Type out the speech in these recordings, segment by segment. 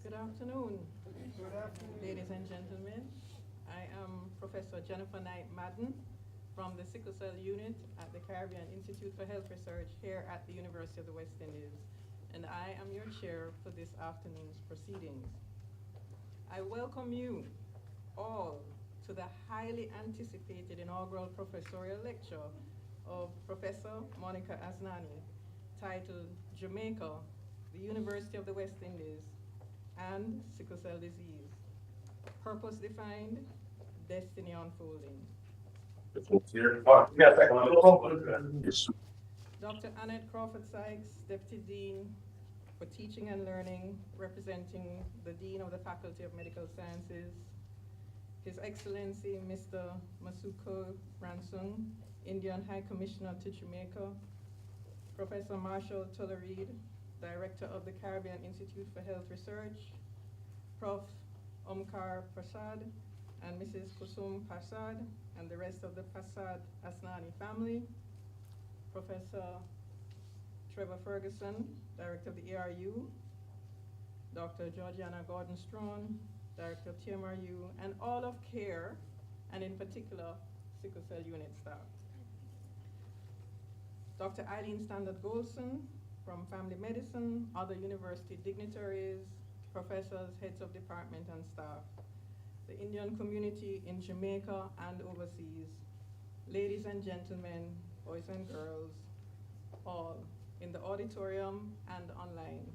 Good afternoon. Good afternoon. Ladies and gentlemen, I am Professor Jennifer Knight Madden from the Sickle Cell Unit at the Caribbean Institute for Health Research here at the University of the West Indies, and I am your chair for this afternoon's proceedings. I welcome you all to the highly anticipated inaugural professorial lecture of Professor Monika Asnani, titled Jamaica, the University of the West Indies, and Sickle Cell Disease, Purpose Defined, Destiny Unfolding. Dr. Annette Crawford Sykes, Deputy Dean for Teaching and Learning, representing the Dean of the Faculty of Medical Sciences, His Excellency Mr. Masuko Ransung, Indian High Commissioner to Jamaica, Professor Marshall Tollereed, Director of the Caribbean Institute for Health Research, Prof. Omkar Parshad, and Mrs. Kusum Parshad, and the rest of the Parshad Asnani family, Professor Trevor Ferguson, Director of the ARU, Dr. Georgiana Gordon-Strawn, Director of TMRU, and all of CARE, and in particular, Sickle Cell Unit staff. Dr. Eileen Standard-Golson from Family Medicine, other university dignitaries, professors, heads of department and staff, the Indian community in Jamaica and overseas, ladies and gentlemen, boys and girls, all in the auditorium and online,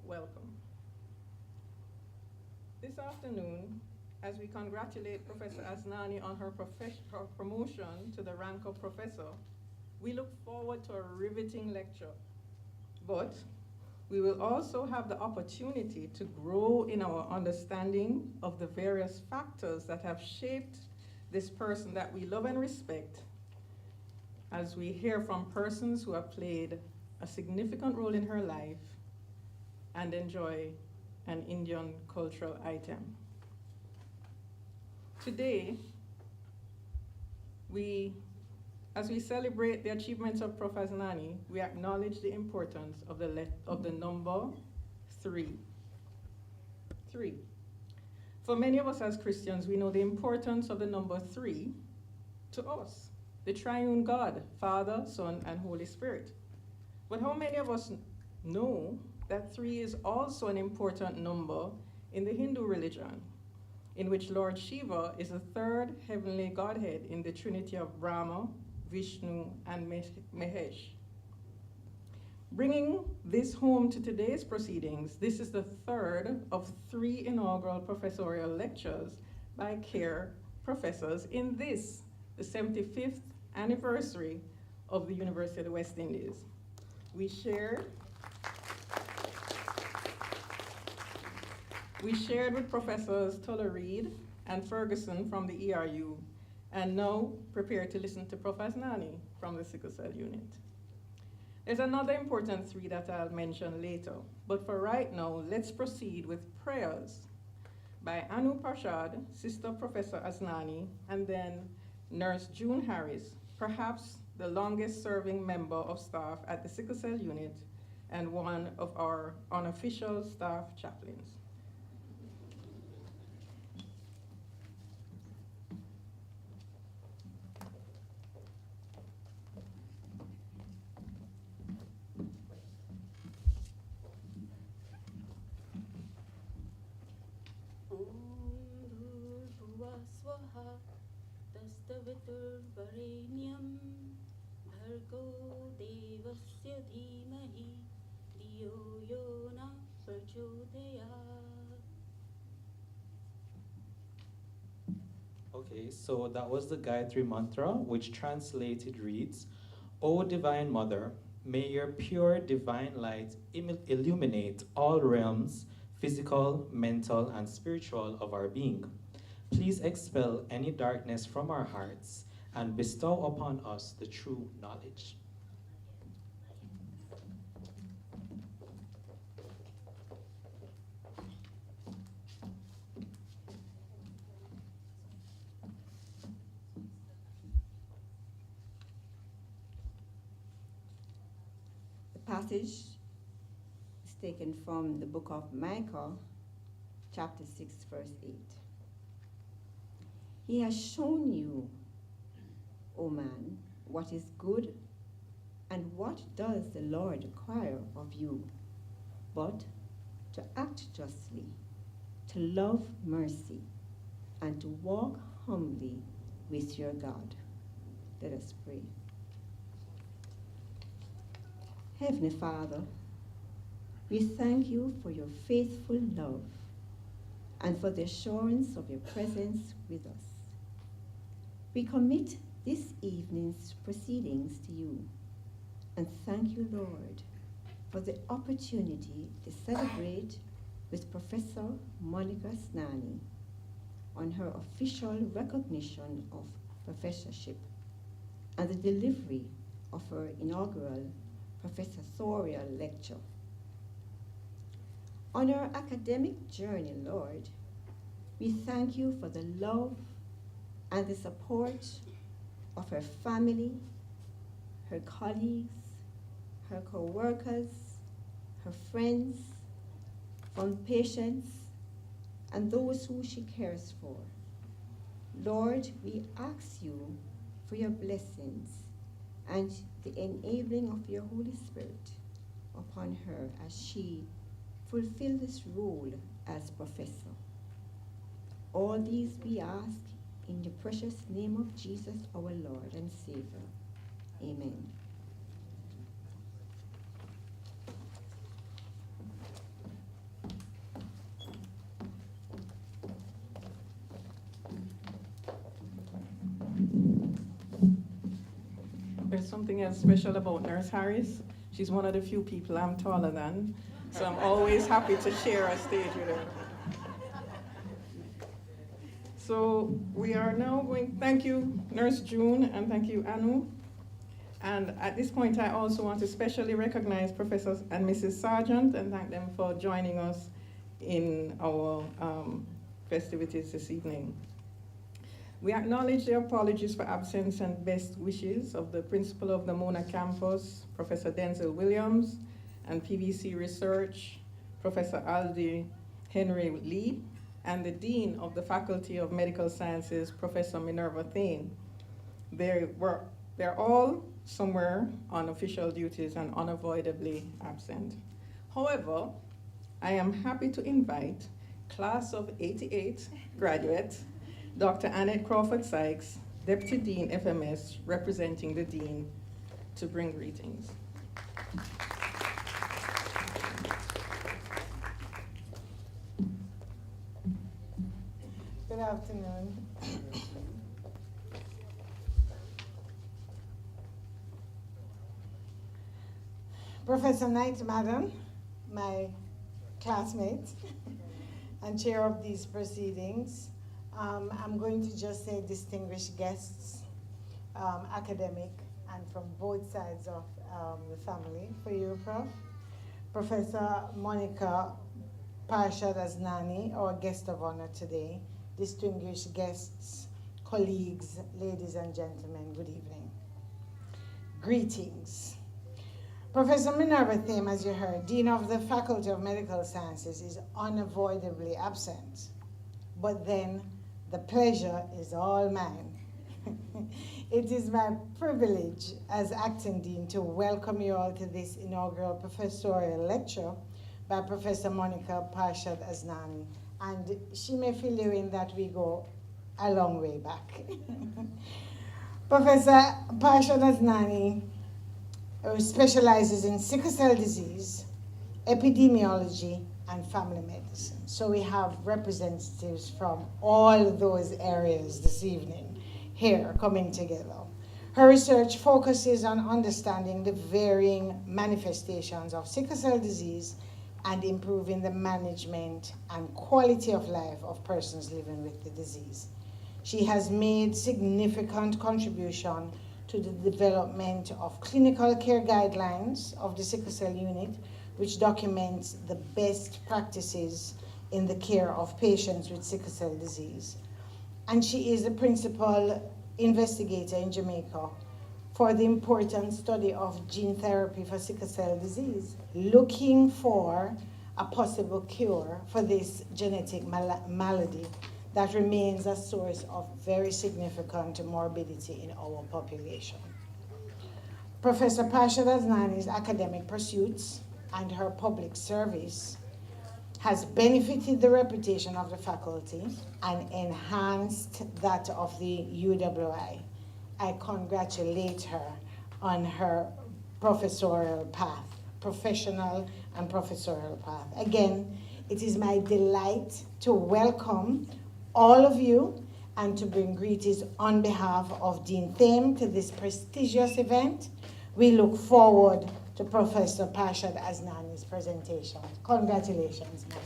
welcome. This afternoon, as we congratulate Professor Asnani on her promotion to the rank of professor, we look forward to a riveting lecture. But we will also have the opportunity to grow in our understanding of the various factors that have shaped this person that we love and respect, as we hear from persons who have played a significant role in her life and enjoy an Indian cultural item. Today, as we celebrate the achievements of Prof. Asnani, we acknowledge the importance of the number 3. 3. For many of us as Christians, we know the importance of the number 3 to us, the triune God, Father, Son, and Holy Spirit. But how many of us know that 3 is also an important number in the Hindu religion, in which Lord Shiva is the third heavenly Godhead in the Trinity of Brahma, Vishnu, and Mahesh. Bringing this home to today's proceedings, this is the third of 3 inaugural professorial lectures by CARE professors in this, the 75th anniversary of the University of the West Indies. We shared with Professors Tollereed and Ferguson from the ERU, and now prepare to listen to Prof. Asnani from the Sickle Cell Unit. There's another important 3 that I'll mention later, but for right now, let's proceed with prayers by Anu Parshad, Sister Professor Asnani, and then Nurse June Harris, perhaps the longest serving member of staff at the Sickle Cell Unit and one of our unofficial staff chaplains. Varenyam Bhargo Devasya Dhimahi Dhiyo Yona Prachodayat. Okay, so that was the Gayatri Mantra, which translated reads, O Divine Mother, may your pure divine light illuminate all realms, physical, mental, and spiritual of our being. Please expel any darkness from our hearts and bestow upon us the true knowledge. The passage is taken from the book of Micah, chapter 6, verse 8. He has shown you, O man, what is good, and what does the Lord require of you, but to act justly, to love mercy, and to walk humbly with your God. Let us pray. Heavenly Father, we thank you for your faithful love and for the assurance of your presence with us. We commit this evening's proceedings to you and thank you, Lord, for the opportunity to celebrate with Professor Monika Asnani on her official recognition of professorship and the delivery of her inaugural professorial lecture. On her academic journey, Lord, we thank you for the love and the support of her family, her colleagues, her co-workers, her friends, from patients, and those who she cares for. Lord, we ask you for your blessings and the enabling of your Holy Spirit upon her as she fulfills this role as professor. All these we ask in the precious name of Jesus, our Lord and Savior. Amen. There's something else special about Nurse Harris. She's one of the few people I'm taller than, so I'm always happy to share a stage with her. So we are now going, thank you, Nurse June, and thank you, Anu. And at this point, I also want to specially recognize Professor and Mrs. Sargent and thank them for joining us in our festivities this evening. We acknowledge the apologies for absence and best wishes of the principal of the Mona campus, Professor Denzel Williams, and PVC Research, Professor Aldi Henry Lee, and the Dean of the Faculty of Medical Sciences, Professor Minerva Thane. They're all somewhere on official duties and unavoidably absent. However, I am happy to invite class of '88 graduate, Dr. Annette Crawford-Sykes, Deputy Dean FMS, representing the Dean, to bring greetings. Good afternoon. Professor Knight, Madam, my classmate and chair of these proceedings, I'm going to just say distinguished guests, academic, and from both sides of the family for you, Prof. Professor Monika Parshad Asnani, our guest of honor today, distinguished guests, colleagues, ladies and gentlemen, good evening. Greetings. Professor Minerva Thame, as you heard, Dean of the Faculty of Medical Sciences, is unavoidably absent, but then the pleasure is all mine. It is my privilege as acting dean to welcome you all to this inaugural professorial lecture by Professor Monika Parshad Asnani. And she may fill you in that we go a long way back. Professor Parshad Asnani specializes in sickle cell disease, epidemiology, and family medicine. So we have representatives from all those areas this evening here coming together. Her research focuses on understanding the varying manifestations of sickle cell disease and improving the management and quality of life of persons living with the disease. She has made significant contribution to the development of clinical care guidelines of the sickle cell unit, which documents the best practices in the care of patients with sickle cell disease. And she is the principal investigator in Jamaica for the important study of gene therapy for sickle cell disease, looking for a possible cure for this genetic malady that remains a source of very significant morbidity in our population. Professor Parshad Asnani's academic pursuits and her public service has benefited the reputation of the faculty and enhanced that of the UWI. I congratulate her on her professorial path, professional and professorial path. Again, it is my delight to welcome all of you and to bring greetings on behalf of Dean Thame to this prestigious event. We look forward to Professor Parshad Asnani's presentation. Congratulations, ma'am.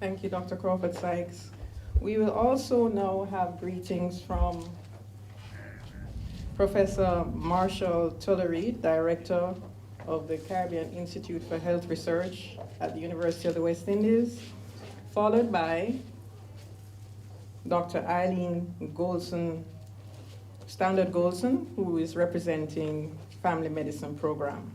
Thank you, Dr. Crawford Sykes. We will also now have greetings from Professor Marshall Tullery, Director of the Caribbean Institute for Health Research at the University of the West Indies, followed by Dr. Eileen Standard Golson, who is representing Family Medicine Program.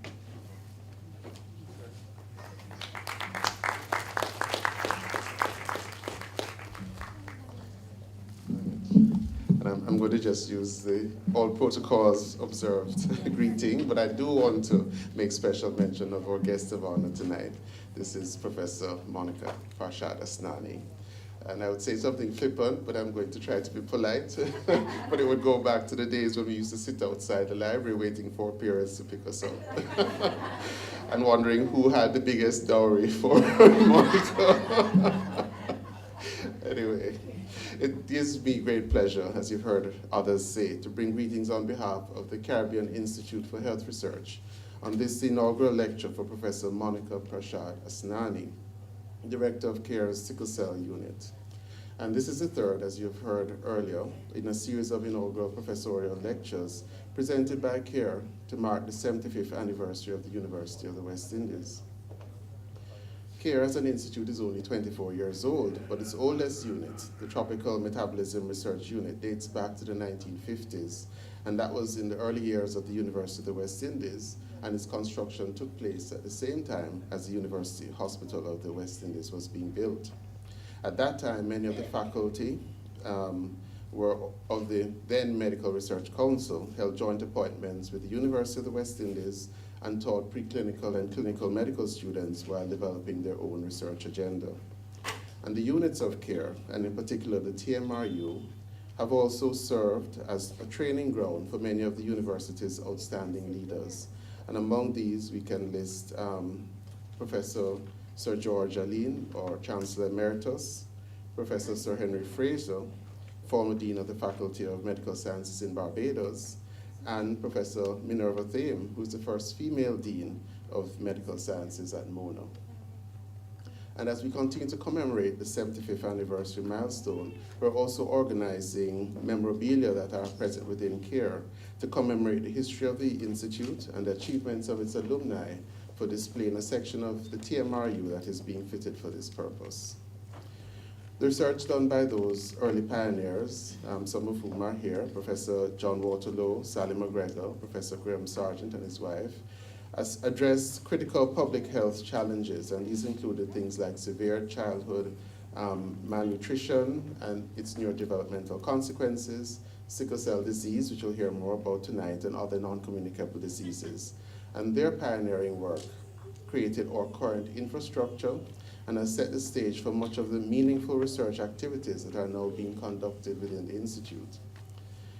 I'm going to just use the all protocols observed greeting, but I do want to make special mention of our guest of honor tonight. This is Professor Monika Parshad Asnani. And I would say something flippant, but I'm going to try to be polite. But it would go back to the days when we used to sit outside the library waiting for parents to pick us up. And wondering who had the biggest dowry for Monika. Anyway, it gives me great pleasure, as you've heard others say, to bring greetings on behalf of the Caribbean Institute for Health Research on this inaugural lecture for Professor Monika Parshad Asnani, Director of CARE's Sickle Cell Unit. And this is the third, as you've heard earlier, in a series of inaugural professorial lectures presented by CARE to mark the 75th anniversary of the University of the West Indies. CARE as an institute is only 24 years old, but its oldest unit, the Tropical Metabolism Research Unit, dates back to the 1950s, and that was in the early years of the University of the West Indies, and its construction took place at the same time as the University Hospital of the West Indies was being built. At that time, many of the faculty were of the then Medical Research Council, held joint appointments with the University of the West Indies, and taught preclinical and clinical medical students while developing their own research agenda. And the units of CARE, and in particular the TMRU, have also served as a training ground for many of the university's outstanding leaders. And among these, we can list Professor Sir George Aline, or Chancellor Emeritus, Professor Sir Henry Fraser, former Dean of the Faculty of Medical Sciences in Barbados, and Professor Minerva Thame, who's the first female Dean of Medical Sciences at Mona. And as we continue to commemorate the 75th anniversary milestone, we're also organizing memorabilia that are present within CARE to commemorate the history of the Institute and the achievements of its alumni for display in a section of the TMRU that is being fitted for this purpose. The research done by those early pioneers, some of whom are here, Professor John Waterlow, Sally McGregor, Professor Graham Sargent and his wife, has addressed critical public health challenges, and these included things like severe childhood malnutrition and its neurodevelopmental consequences, sickle cell disease, which we'll hear more about tonight, and other non-communicable diseases. And their pioneering work created our current infrastructure and has set the stage for much of the meaningful research activities that are now being conducted within the Institute.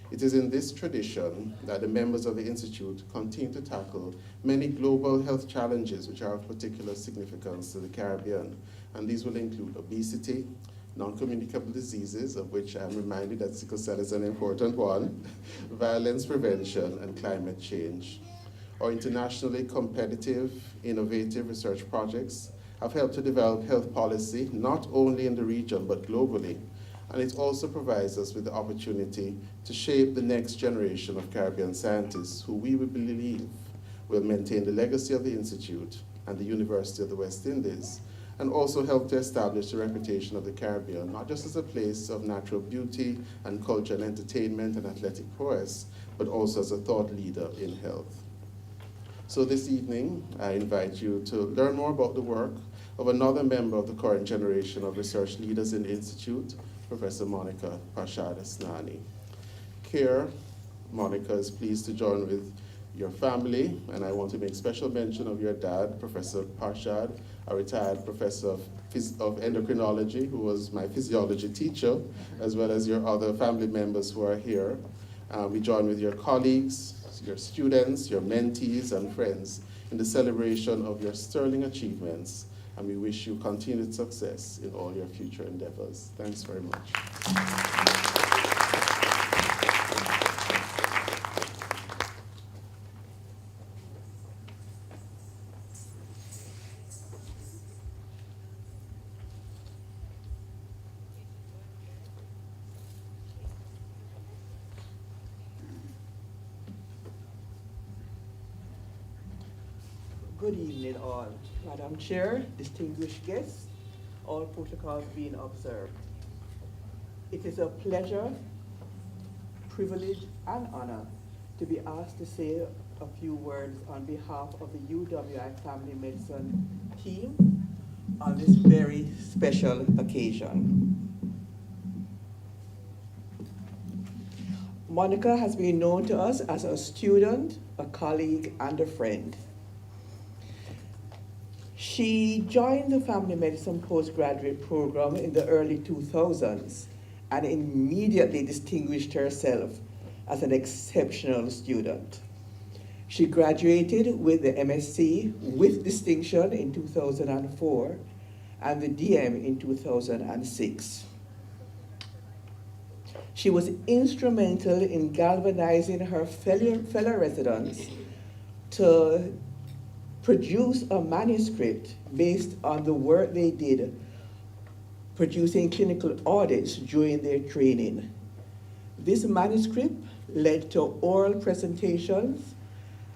It is in this tradition that the members of the Institute continue to tackle many global health challenges which are of particular significance to the Caribbean. And these will include obesity, non-communicable diseases, of which I'm reminded that sickle cell is an important one, violence prevention, and climate change. Our internationally competitive, innovative research projects have helped to develop health policy, not only in the region, but globally. And it also provides us with the opportunity to shape the next generation of Caribbean scientists who we believe will maintain the legacy of the Institute and the University of the West Indies, and also helped to establish the reputation of the Caribbean, not just as a place of natural beauty and culture and entertainment and athletic prowess, but also as a thought leader in health. So this evening, I invite you to learn more about the work of another member of the current generation of research leaders in the Institute, Professor Monika Parshad Asnani. Here, Monika is pleased to join with your family, and I want to make special mention of your dad, Professor Parshad, a retired professor of endocrinology, who was my physiology teacher, as well as your other family members who are here. We join with your colleagues, your students, your mentees, and friends in the celebration of your sterling achievements, and we wish you continued success in all your future endeavors. Thanks very much. Good evening, all. Madam Chair, distinguished guests, all protocols being observed. It is a pleasure, privilege, and honor to be asked to say a few words on behalf of the UWI Family Medicine team on this very special occasion. Monika has been known to us as a student, a colleague, and a friend. She joined the family medicine postgraduate program in the early 2000s and immediately distinguished herself as an exceptional student. She graduated with the MSc with distinction in 2004 and the DM in 2006. She was instrumental in galvanizing her fellow residents to produce a manuscript based on the work they did producing clinical audits during their training. This manuscript led to oral presentations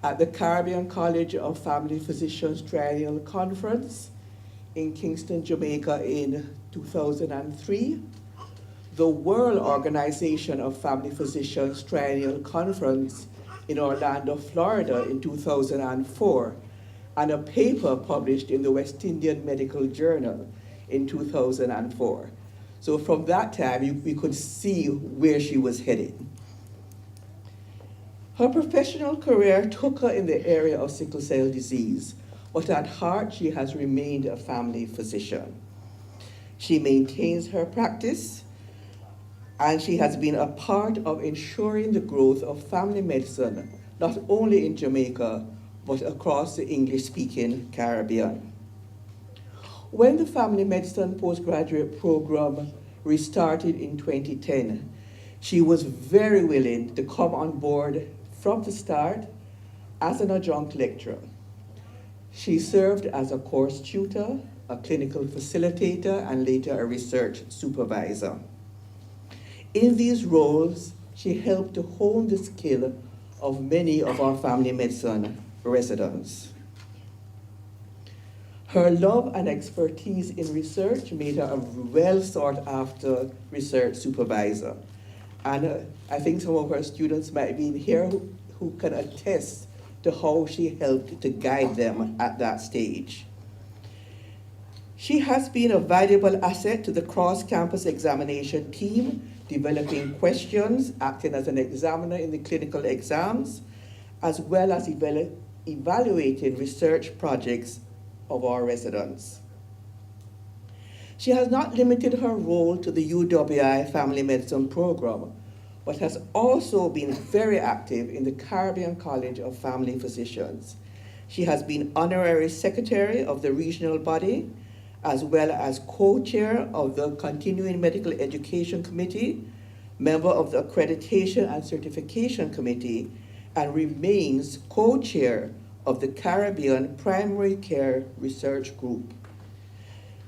at the Caribbean College of Family Physicians Triennial Conference in Kingston, Jamaica in 2003, the World Organization of Family Physicians Triennial Conference in Orlando, Florida in 2004, and a paper published in the West Indian Medical Journal in 2004. So from that time, we could see where she was headed. Her professional career took her in the area of sickle cell disease, but at heart, she has remained a family physician. She maintains her practice, and she has been a part of ensuring the growth of family medicine, not only in Jamaica, but across the English-speaking Caribbean. When the family medicine postgraduate program restarted in 2010, she was very willing to come on board from the start as an adjunct lecturer. She served as a course tutor, a clinical facilitator, and later a research supervisor. In these roles, she helped to hone the skill of many of our family medicine residents. Her love and expertise in research made her a well sought after research supervisor. And I think some of her students might be here who can attest to how she helped to guide them at that stage. She has been a valuable asset to the cross-campus examination team, developing questions, acting as an examiner in the clinical exams, as well as evaluating research projects of our residents. She has not limited her role to the UWI Family Medicine Program, but has also been very active in the Caribbean College of Family Physicians. She has been honorary secretary of the regional body, as well as co-chair of the Continuing Medical Education Committee, member of the Accreditation and Certification Committee, and remains co-chair of the Caribbean Primary Care Research Group.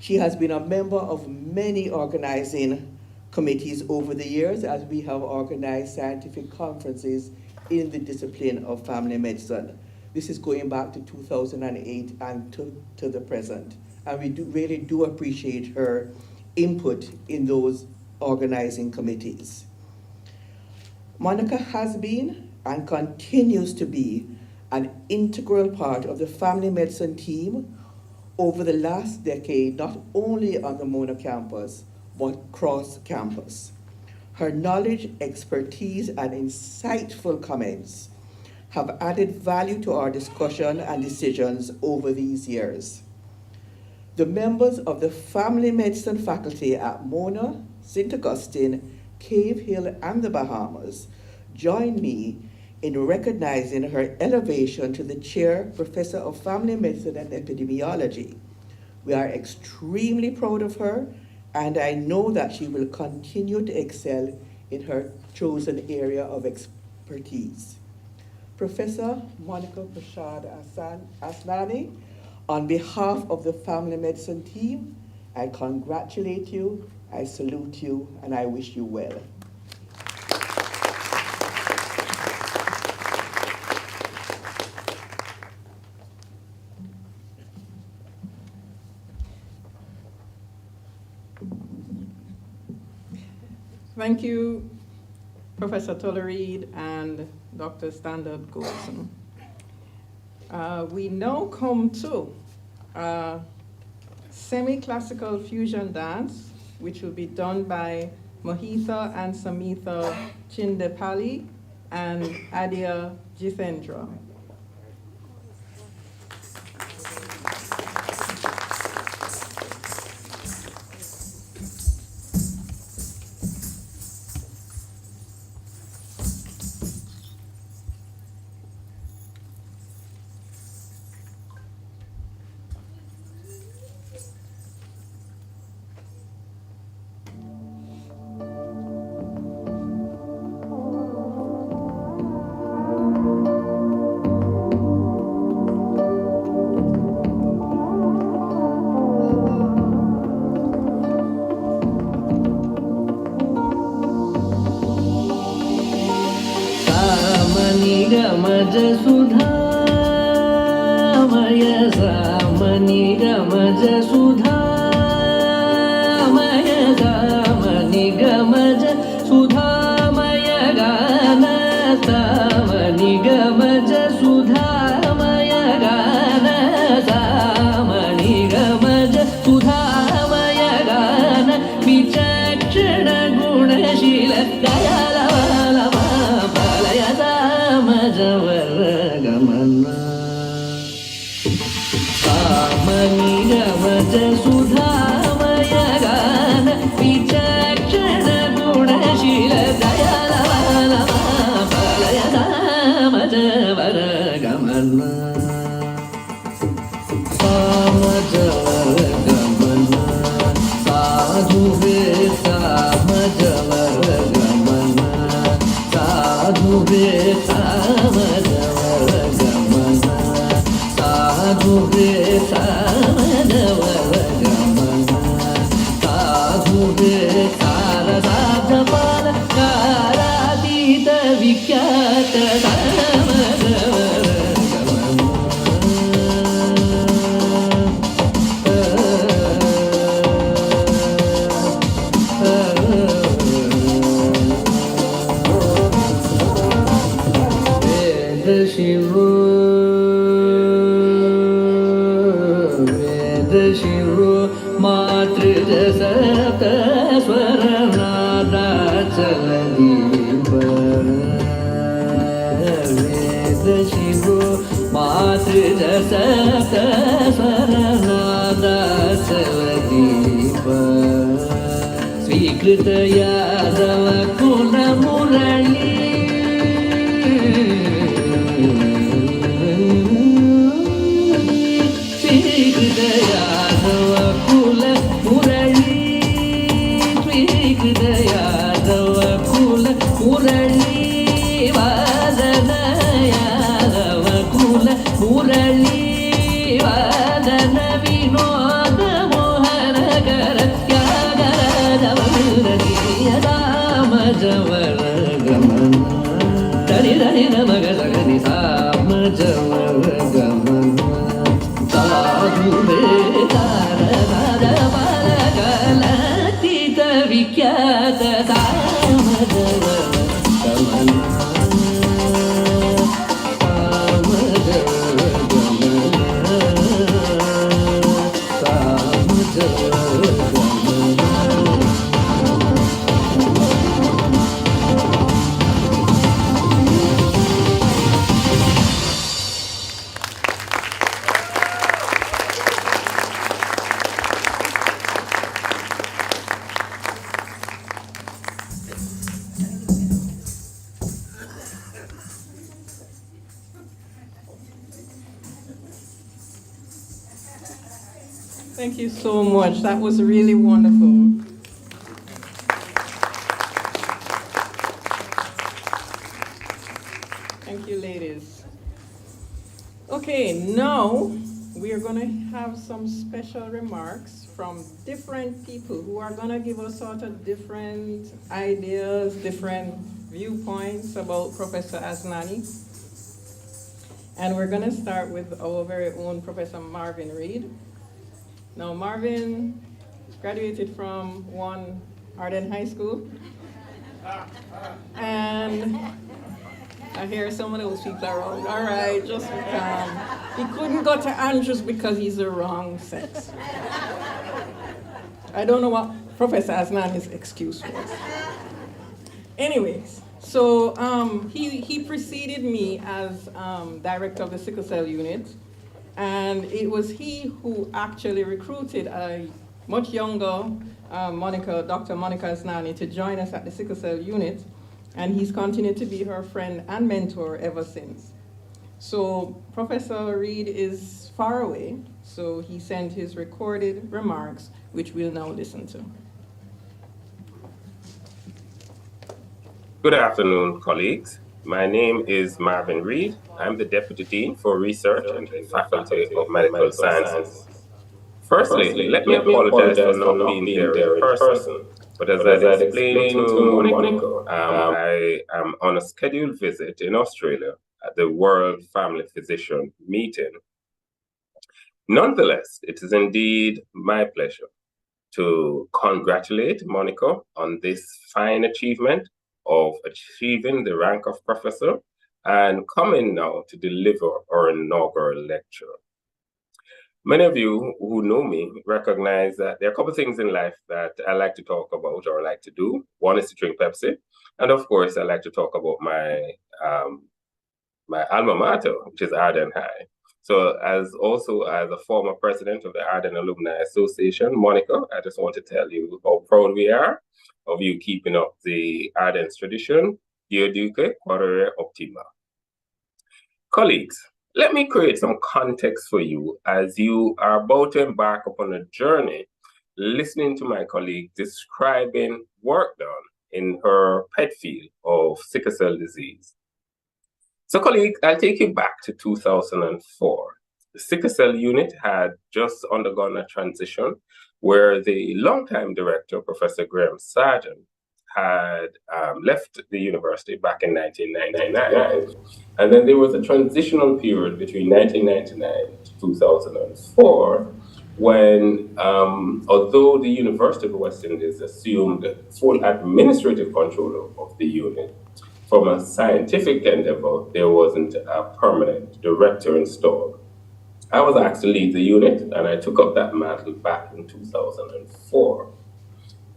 She has been a member of many organizing committees over the years, as we have organized scientific conferences in the discipline of family medicine. This is going back to 2008 and to the present, and we really do appreciate her input in those organizing committees. Monika has been and continues to be an integral part of the family medicine team over the last decade, not only on the Mona campus, but cross campus. Her knowledge, expertise, and insightful comments have added value to our discussion and decisions over these years. The members of the family medicine faculty at Mona, St. Augustine, Cave Hill, and the Bahamas join me in recognizing her elevation to the chair, Professor of Family Medicine and Epidemiology. We are extremely proud of her, and I know that she will continue to excel in her chosen area of expertise. Professor Monika Parshad Asnani, on behalf of the family medicine team, I congratulate you, I salute you, and I wish you well. Thank you, Professor Tollereed and Dr. Standard Golson. We now come to semi-classical fusion dance, which will be done by Mohitha and Samitha Chindepalli and Adia Jithendra. Sadhu Thank you so much. That was really wonderful. Thank you, ladies. Okay, now we are going to have some special remarks from different people who are going to give us sort of different ideas, different viewpoints about Professor Asnani. And we're going to start with our very own Professor Marvin Reed. Now, Marvin graduated from one Arden High School. And I hear some of those people around. All right, just be calm. He couldn't go to Andrews because he's the wrong sex. I don't know what Professor Asnani's excuse was. Anyways, so he preceded me as director of the Sickle Cell Unit, and it was he who actually recruited a much younger Dr. Monika Asnani, to join us at the Sickle Cell Unit, and he's continued to be her friend and mentor ever since. So Professor Reed is far away, so he sent his recorded remarks, which we'll now listen to. Good afternoon, colleagues. My name is Marvin Reed. I'm the Deputy Dean for Research in the Faculty of Medical Sciences. Firstly, let me apologize for not being there in person. But as I explained to Monika, I am on a scheduled visit in Australia at the World Family Physician meeting. Nonetheless, it is indeed my pleasure to congratulate Monika on this fine achievement of achieving the rank of professor and coming now to deliver our inaugural lecture. Many of you who know me recognize that there are a couple of things in life that I like to talk about or like to do. One is to drink Pepsi. And of course, I like to talk about my alma mater, which is Arden High. So as a former president of the Arden Alumni Association, Monika, I just want to tell you how proud we are of you keeping up the Arden's tradition. Dear Duque, Quadere Optima. Colleagues, let me create some context for you as you are about to embark upon a journey listening to my colleague describing work done in her pet field of sickle cell disease. So colleagues, I'll take you back to 2004. The Sickle Cell Unit had just undergone a transition where the longtime director, Professor Graham Sargent, had left the university back in 1999. And then there was a transitional period between 1999 to 2004 when, although the University of the West Indies assumed full administrative control of the unit, from a scientific endeavor, there wasn't a permanent director installed. I was asked to lead the unit, and I took up that mantle back in 2004.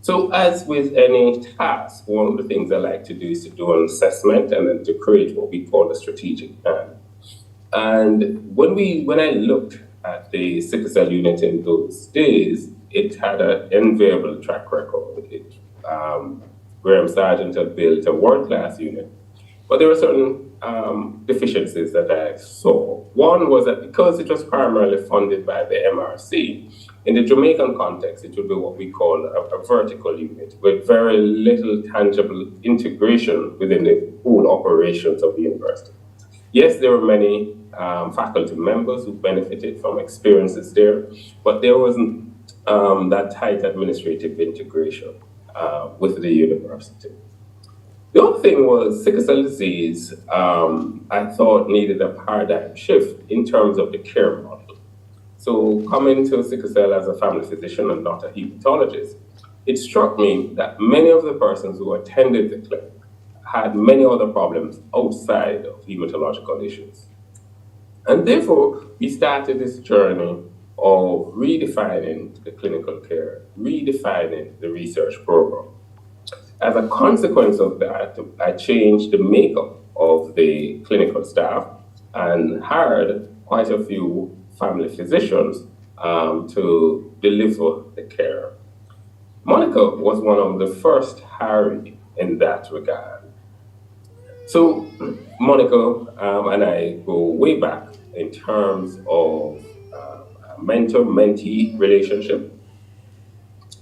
So as with any task, one of the things I like to do is to do an assessment and then to create what we call a strategic plan. And when I looked at the sickle cell unit in those days, it had an enviable track record. Graham Sargent had built a world-class unit, but there were certain deficiencies that I saw. One was that because it was primarily funded by the MRC, in the Jamaican context, it would be what we call a vertical unit with very little tangible integration within the whole operations of the university. Yes, there were many faculty members who benefited from experiences there, but there wasn't that tight administrative integration with the university. The other thing was sickle cell disease, I thought needed a paradigm shift in terms of the care model. So coming to sickle cell as a family physician and not a hepatologist, it struck me that many of the persons who attended the clinic had many other problems outside of hematological issues. And therefore, we started this journey of redefining the clinical care, redefining the research program. As a consequence of that, I changed the makeup of the clinical staff and hired quite a few family physicians to deliver the care. Monika was one of the first hired in that regard. So Monika and I go way back in terms of mentor-mentee relationship.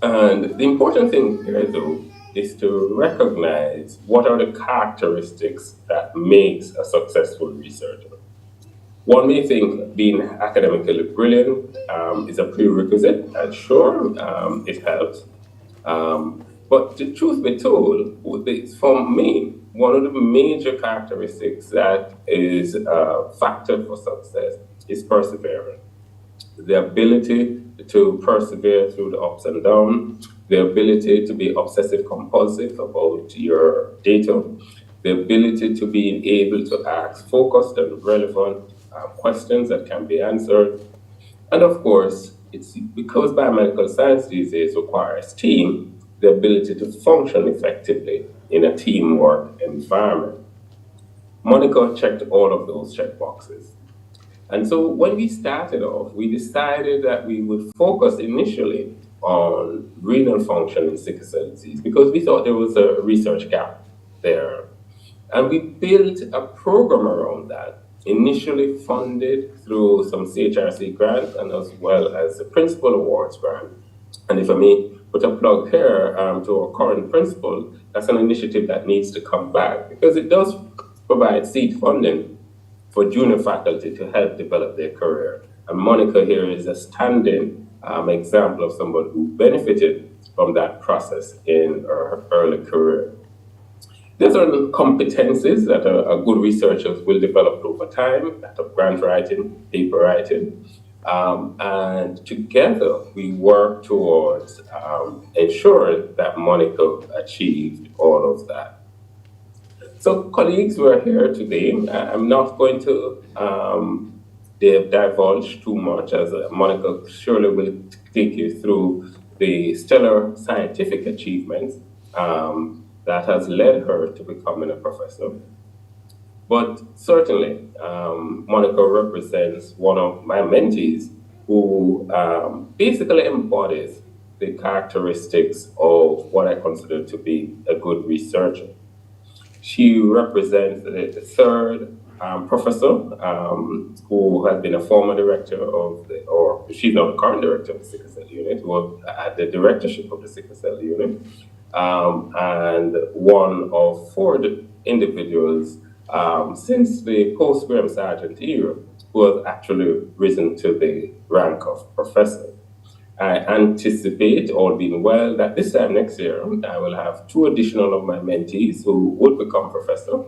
And the important thing here, though, is to recognize what are the characteristics that makes a successful researcher. One may think being academically brilliant is a prerequisite, and sure, it helps. But the truth be told, for me, one of the major characteristics that is a factor for success is perseverance. The ability to persevere through the ups and downs, the ability to be obsessive compulsive about your data, the ability to be able to ask focused and relevant questions that can be answered. And of course, it's because biomedical science these days requires team, the ability to function effectively in a teamwork environment. Monika checked all of those check boxes. And so when we started off, we decided that we would focus initially on renal function in sickle cell disease because we thought there was a research gap there. And we built a program around that, initially funded through some CHRC grants and as well as the Principal Awards grant. And if I may put a plug here to our current principal, that's an initiative that needs to come back because it does provide seed funding for junior faculty to help develop their career. And Monika here is a standing example of someone who benefited from that process in her early career. There's certain competencies that a good researchers will develop over time, that of grant writing, paper writing, and together we work towards ensuring that Monika achieved all of that. So colleagues who are here today, I'm not going to divulge too much as Monika surely will take you through the stellar scientific achievements that has led her to becoming a professor. But certainly, Monika represents one of my mentees who basically embodies the characteristics of what I consider to be a good researcher. She represents the third professor who has been a former director of or she's now the current director of the Sickle Cell Unit, who was at the directorship of the Sickle Cell Unit, and one of four individuals since the post-Graham Sargent era who has actually risen to the rank of professor. I anticipate, all being well, that this time next year, I will have 2 additional of my mentees who would become professor.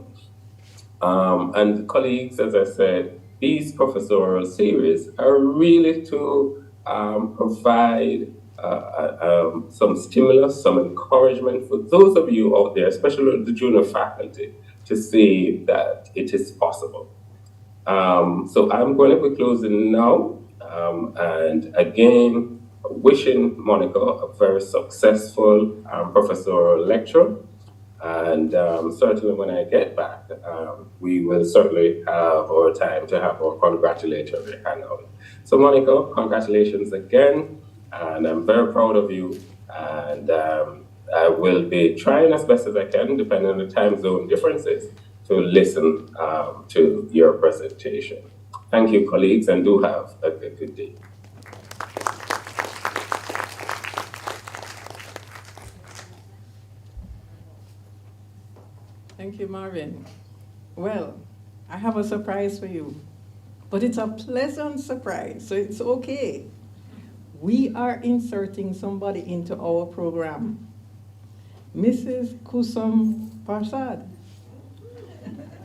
And colleagues, as I said, these professorial series are really to provide some stimulus, some encouragement for those of you out there, especially the junior faculty, to see that it is possible. So I'm going to be closing now, and again, wishing Monika a very successful professorial lecture. And certainly when I get back, we will certainly have our time to have our congratulatory handout. So Monika, congratulations again, and I'm very proud of you. And I will be trying as best as I can, depending on the time zone differences, to listen to your presentation. Thank you, colleagues, and do have a good day. Thank you, Marvin. Well, I have a surprise for you, but it's a pleasant surprise, so it's okay. We are inserting somebody into our program. Mrs. Kusum Parshad.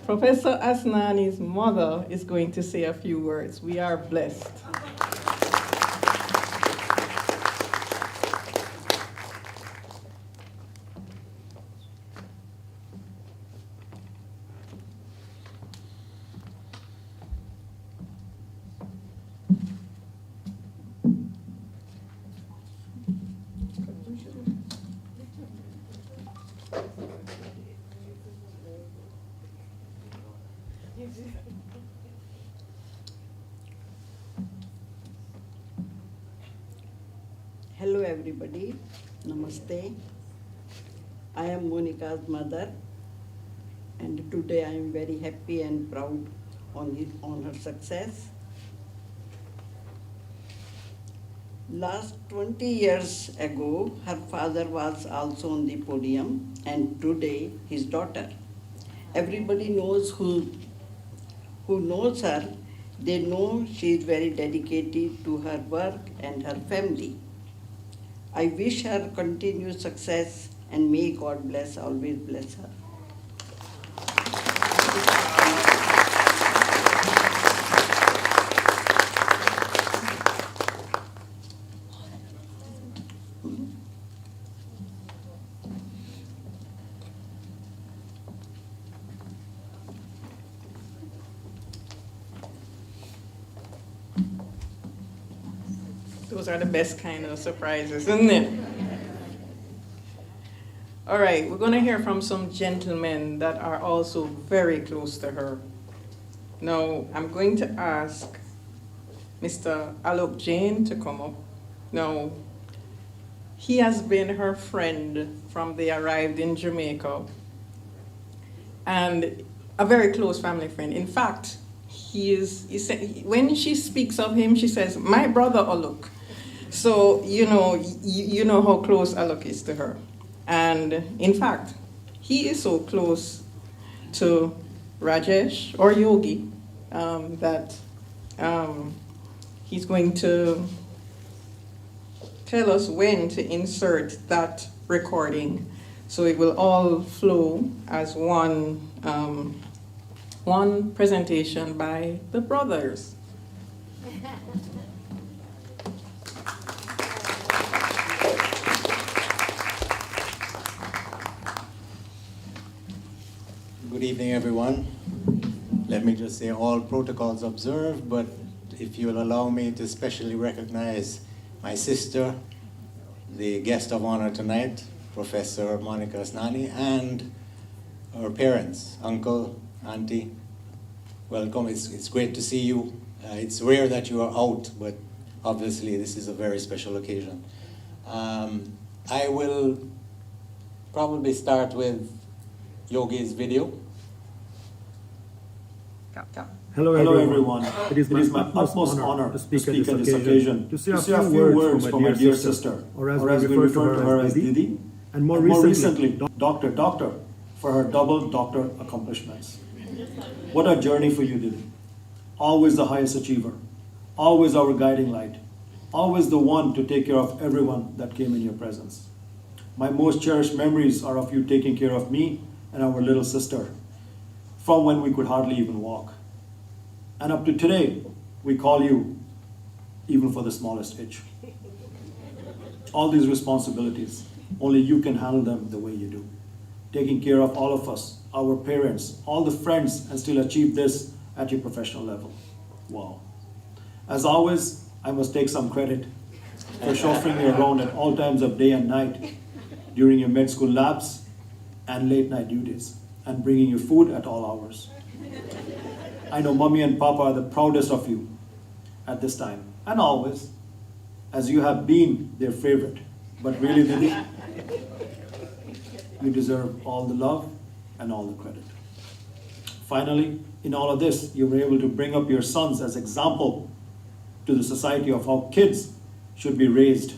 Professor Asnani's mother is going to say a few words. We are blessed. Hello everybody, namaste. I am Monika's mother, and today I am very happy and proud on her success. Last 20 years ago, her father was also on the podium, and today his daughter. Everybody knows who knows her. They know she is very dedicated to her work and her family. I wish her continued success, and may God always bless her. Those are the best kind of surprises, isn't it? All right, we're going to hear from some gentlemen that are also very close to her. Now, I'm going to ask Mr. Alok Jain to come up. Now, he has been her friend from they arrived in Jamaica, and a very close family friend. In fact, when she speaks of him, she says, "My brother Alok." So, you know how close Alok is to her. And in fact, he is so close to Rajesh or Yogi that he's going to tell us when to insert that recording, so it will all flow as one presentation by the brothers. Good evening, everyone. Let me just say all protocols observed, but if you'll allow me to specially recognize my sister, the guest of honor tonight, Professor Monika Asnani, and our parents, uncle, auntie. Welcome, it's great to see you. It's rare that you are out, but obviously this is a very special occasion. I will probably start with Yogi's video. Hello everyone. It is my utmost honor to speak at this occasion, to say a few words for my dear sister, or as we refer to her as Didi, and more recently, Doctor, for her double doctor accomplishments. What a journey for you, Didi. Always the highest achiever, always our guiding light, always the one to take care of everyone that came in your presence. My most cherished memories are of you taking care of me and our little sister, from when we could hardly even walk. And up to today, we call you even for the smallest itch. All these responsibilities, only you can handle them the way you do. Taking care of all of us, our parents, all the friends, and still achieve this at your professional level. Wow. As always, I must take some credit for chauffeuring you around at all times of day and night during your med school labs and late night duties, and bringing you food at all hours. I know Mommy and Papa are the proudest of you at this time, and always, as you have been their favorite. But really, Didi, you deserve all the love and all the credit. Finally, in all of this, you were able to bring up your sons as example to the society of how kids should be raised,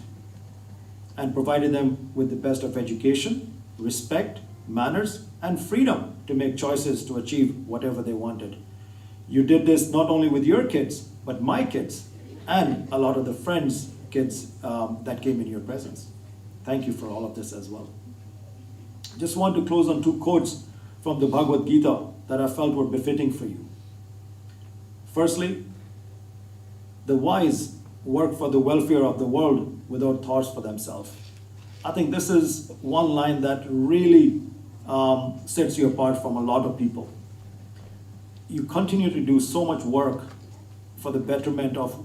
and provided them with the best of education, respect, manners, and freedom to make choices to achieve whatever they wanted. You did this not only with your kids, but my kids, and a lot of the friends' kids that came in your presence. Thank you for all of this as well. Just want to close on two quotes from the Bhagavad Gita that I felt were befitting for you. Firstly, the wise work for the welfare of the world without thoughts for themselves. I think this is one line that really sets you apart from a lot of people. You continue to do so much work for the betterment of,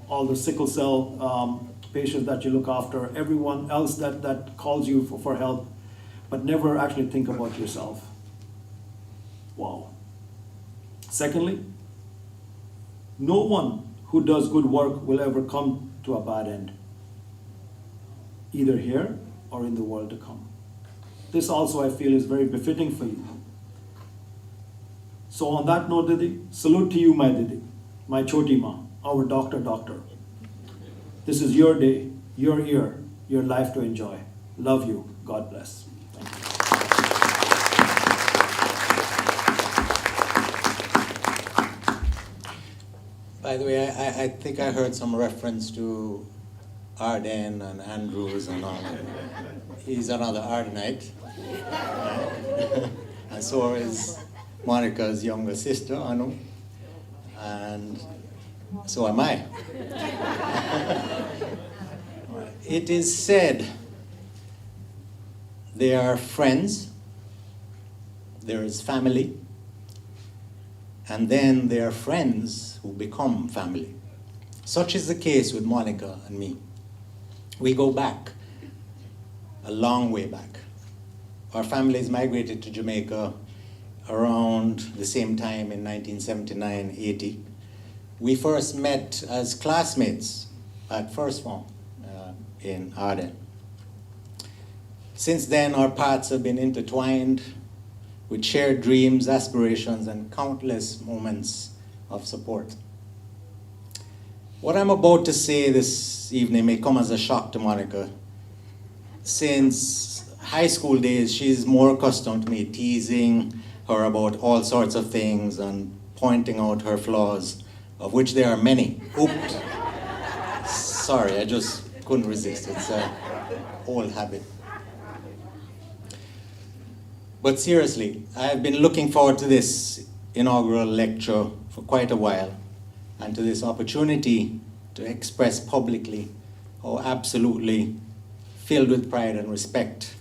all the sickle cell patients that you look after, everyone else that calls you for help, but never actually think about yourself. Wow. Secondly, no one who does good work will ever come to a bad end, either here or in the world to come. This also I feel is very befitting for you. So on that note, Didi, salute to you, my Didi, my Choti Ma, our doctor. This is your day, your year, your life to enjoy. Love you. God bless. Thank you. By the way, I think I heard some reference to Arden and Andrews and all that. He's another Ardenite. And so is Monika's younger sister, Anu. And so am I. It is said they are friends, there is family, and then there are friends who become family. Such is the case with Monika and me. We go back, a long way back. Our families migrated to Jamaica around the same time in 1979-80. We first met as classmates at first form in Arden. Since then, our paths have been intertwined with shared dreams, aspirations, and countless moments of support. What I'm about to say this evening may come as a shock to Monika. Since high school days, she's more accustomed to me teasing her about all sorts of things and pointing out her flaws, of which there are many. Oops. Sorry, I just couldn't resist. It's an old habit. But seriously, I have been looking forward to this inaugural lecture for quite a while, and to this opportunity to express publicly how absolutely filled with pride and respect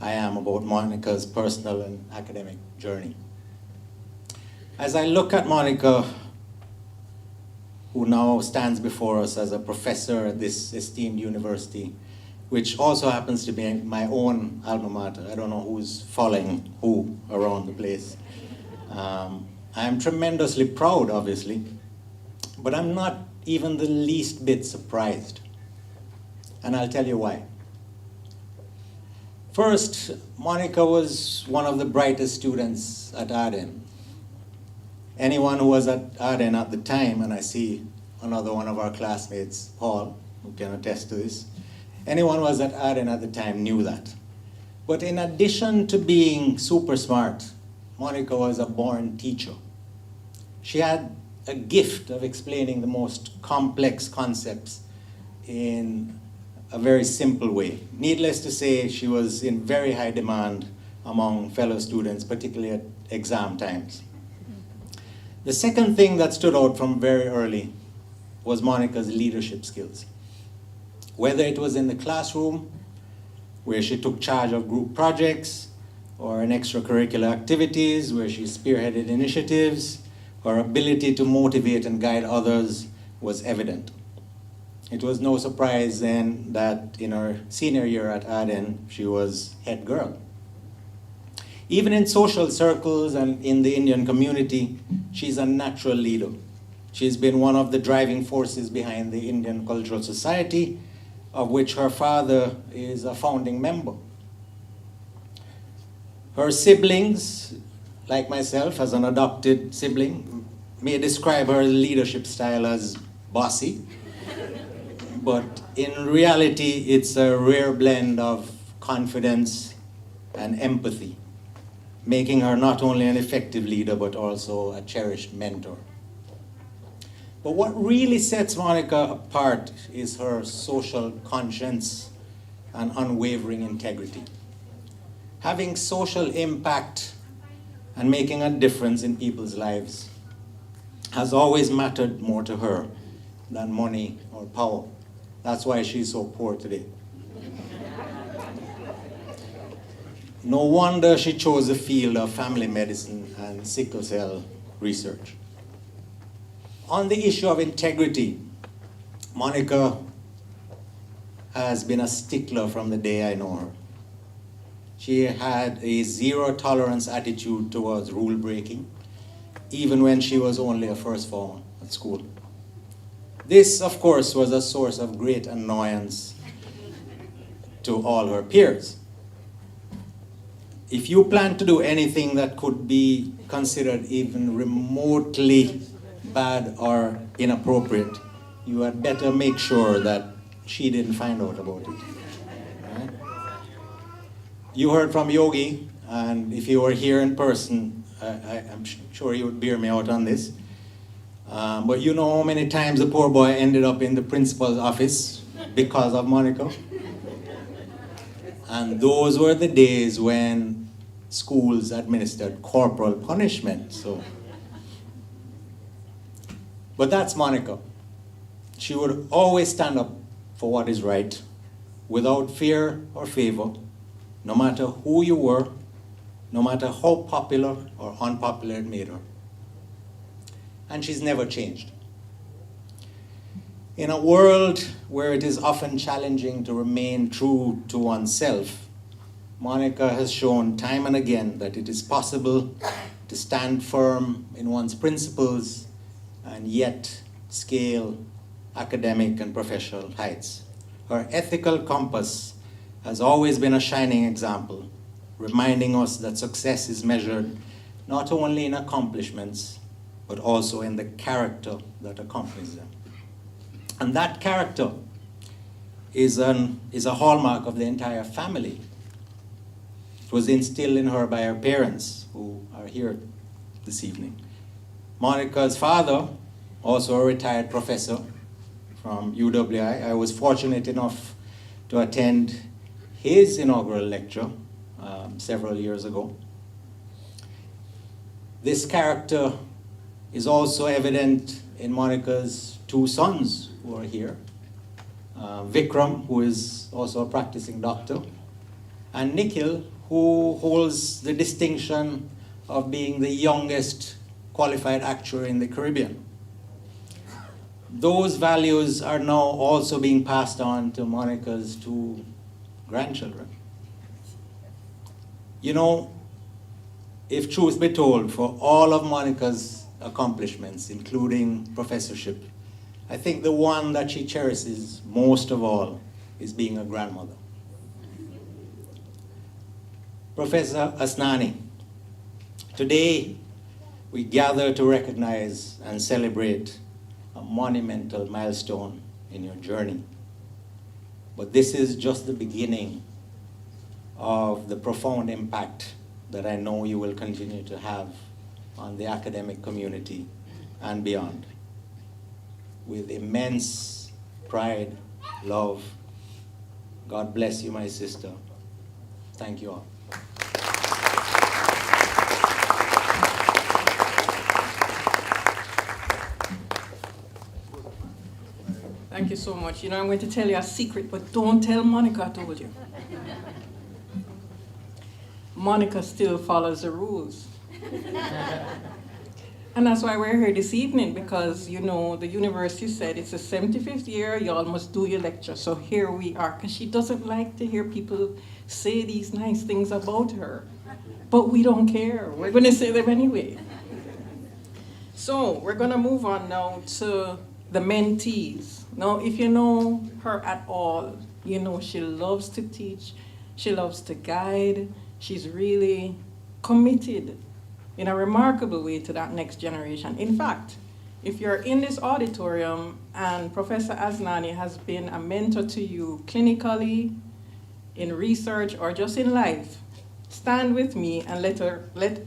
I am about Monika's personal and academic journey. As I look at Monika, who now stands before us as a professor at this esteemed university, which also happens to be my own alma mater. I don't know who's following who around the place. I'm tremendously proud, obviously, but I'm not even the least bit surprised. And I'll tell you why. First, Monika was one of the brightest students at Arden. Anyone who was at Arden at the time, and I see another one of our classmates, Paul, who can attest to this, anyone who was at Arden at the time knew that. But in addition to being super smart, Monika was a born teacher. She had a gift of explaining the most complex concepts in a very simple way. Needless to say, she was in very high demand among fellow students, particularly at exam times. The second thing that stood out from very early was Monika's leadership skills. Whether it was in the classroom, where she took charge of group projects, or in extracurricular activities, where she spearheaded initiatives, her ability to motivate and guide others was evident. It was no surprise then that in her senior year at Arden, she was head girl. Even in social circles and in the Indian community, she's a natural leader. She's been one of the driving forces behind the Indian Cultural Society, of which her father is a founding member. Her siblings, like myself as an adopted sibling, may describe her leadership style as bossy, but in reality, it's a rare blend of confidence and empathy, making her not only an effective leader, but also a cherished mentor. But what really sets Monika apart is her social conscience and unwavering integrity. Having social impact and making a difference in people's lives has always mattered more to her than money or power. That's why she's so poor today. No wonder she chose the field of family medicine and sickle cell research. On the issue of integrity, Monika has been a stickler from the day I know her. She had a zero-tolerance attitude towards rule breaking, even when she was only a first former at school. This, of course, was a source of great annoyance to all her peers. If you plan to do anything that could be considered even remotely bad or inappropriate, you had better make sure that she didn't find out about it. Right? You heard from Yogi, and if you were here in person, I'm sure you would bear me out on this. But you know how many times the poor boy ended up in the principal's office because of Monika? And those were the days when schools administered corporal punishment. But that's Monika. She would always stand up for what is right, without fear or favor, no matter who you were, no matter how popular or unpopular it made her. And she's never changed. In a world where it is often challenging to remain true to oneself, Monika has shown time and again that it is possible to stand firm in one's principles and yet scale academic and professional heights. Her ethical compass has always been a shining example, reminding us that success is measured not only in accomplishments, but also in the character that accompanies them. And that character is a hallmark of the entire family. It was instilled in her by her parents, who are here this evening. Monika's father, also a retired professor from UWI. I was fortunate enough to attend his inaugural lecture several years ago. This character is also evident in Monika's two sons who are here. Vikram, who is also a practicing doctor, and Nikhil, who holds the distinction of being the youngest qualified actuary in the Caribbean. Those values are now also being passed on to Monika's two grandchildren. You know, if truth be told, for all of Monika's accomplishments, including professorship, I think the one that she cherishes most of all is being a grandmother. Professor Asnani, today we gather to recognize and celebrate a monumental milestone in your journey. But this is just the beginning of the profound impact that I know you will continue to have on the academic community and beyond. With immense pride, love, God bless you, my sister. Thank you all. Thank you so much. You know, I'm going to tell you a secret, but don't tell Monika I told you. Monika still follows the rules. And that's why we're here this evening, because, you know, the university said it's the 75th year, y'all must do your lecture. So here we are, because she doesn't like to hear people say these nice things about her. But we don't care. We're going to say them anyway. So we're going to move on now to the mentees. Now, if you know her at all, you know she loves to teach, she loves to guide, she's really committed in a remarkable way to that next generation. In fact, if you're in this auditorium and Professor Asnani has been a mentor to you clinically, in research, or just in life, stand with me and let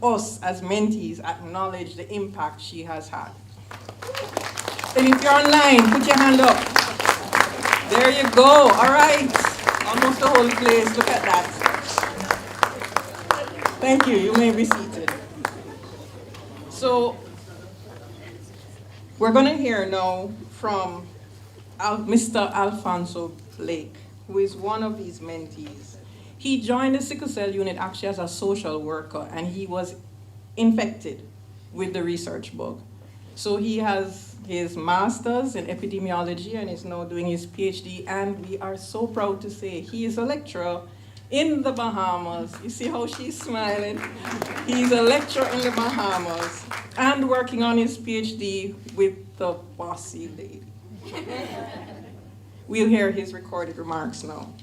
us as mentees acknowledge the impact she has had. And if you're online, put your hand up. There you go. All right. Almost the whole place. Look at that. Thank you. You may be seated. So we're going to hear now from Mr. Alfonso Blake, who is one of these mentees. He joined the Sickle Cell Unit actually as a social worker, and he was infected with the research bug. So he has his master's in epidemiology and is now doing his PhD, and we are so proud to say he is a lecturer in the Bahamas. You see how she's smiling? He's a lecturer in the Bahamas and working on his PhD with the bossy lady. We'll hear his recorded remarks now.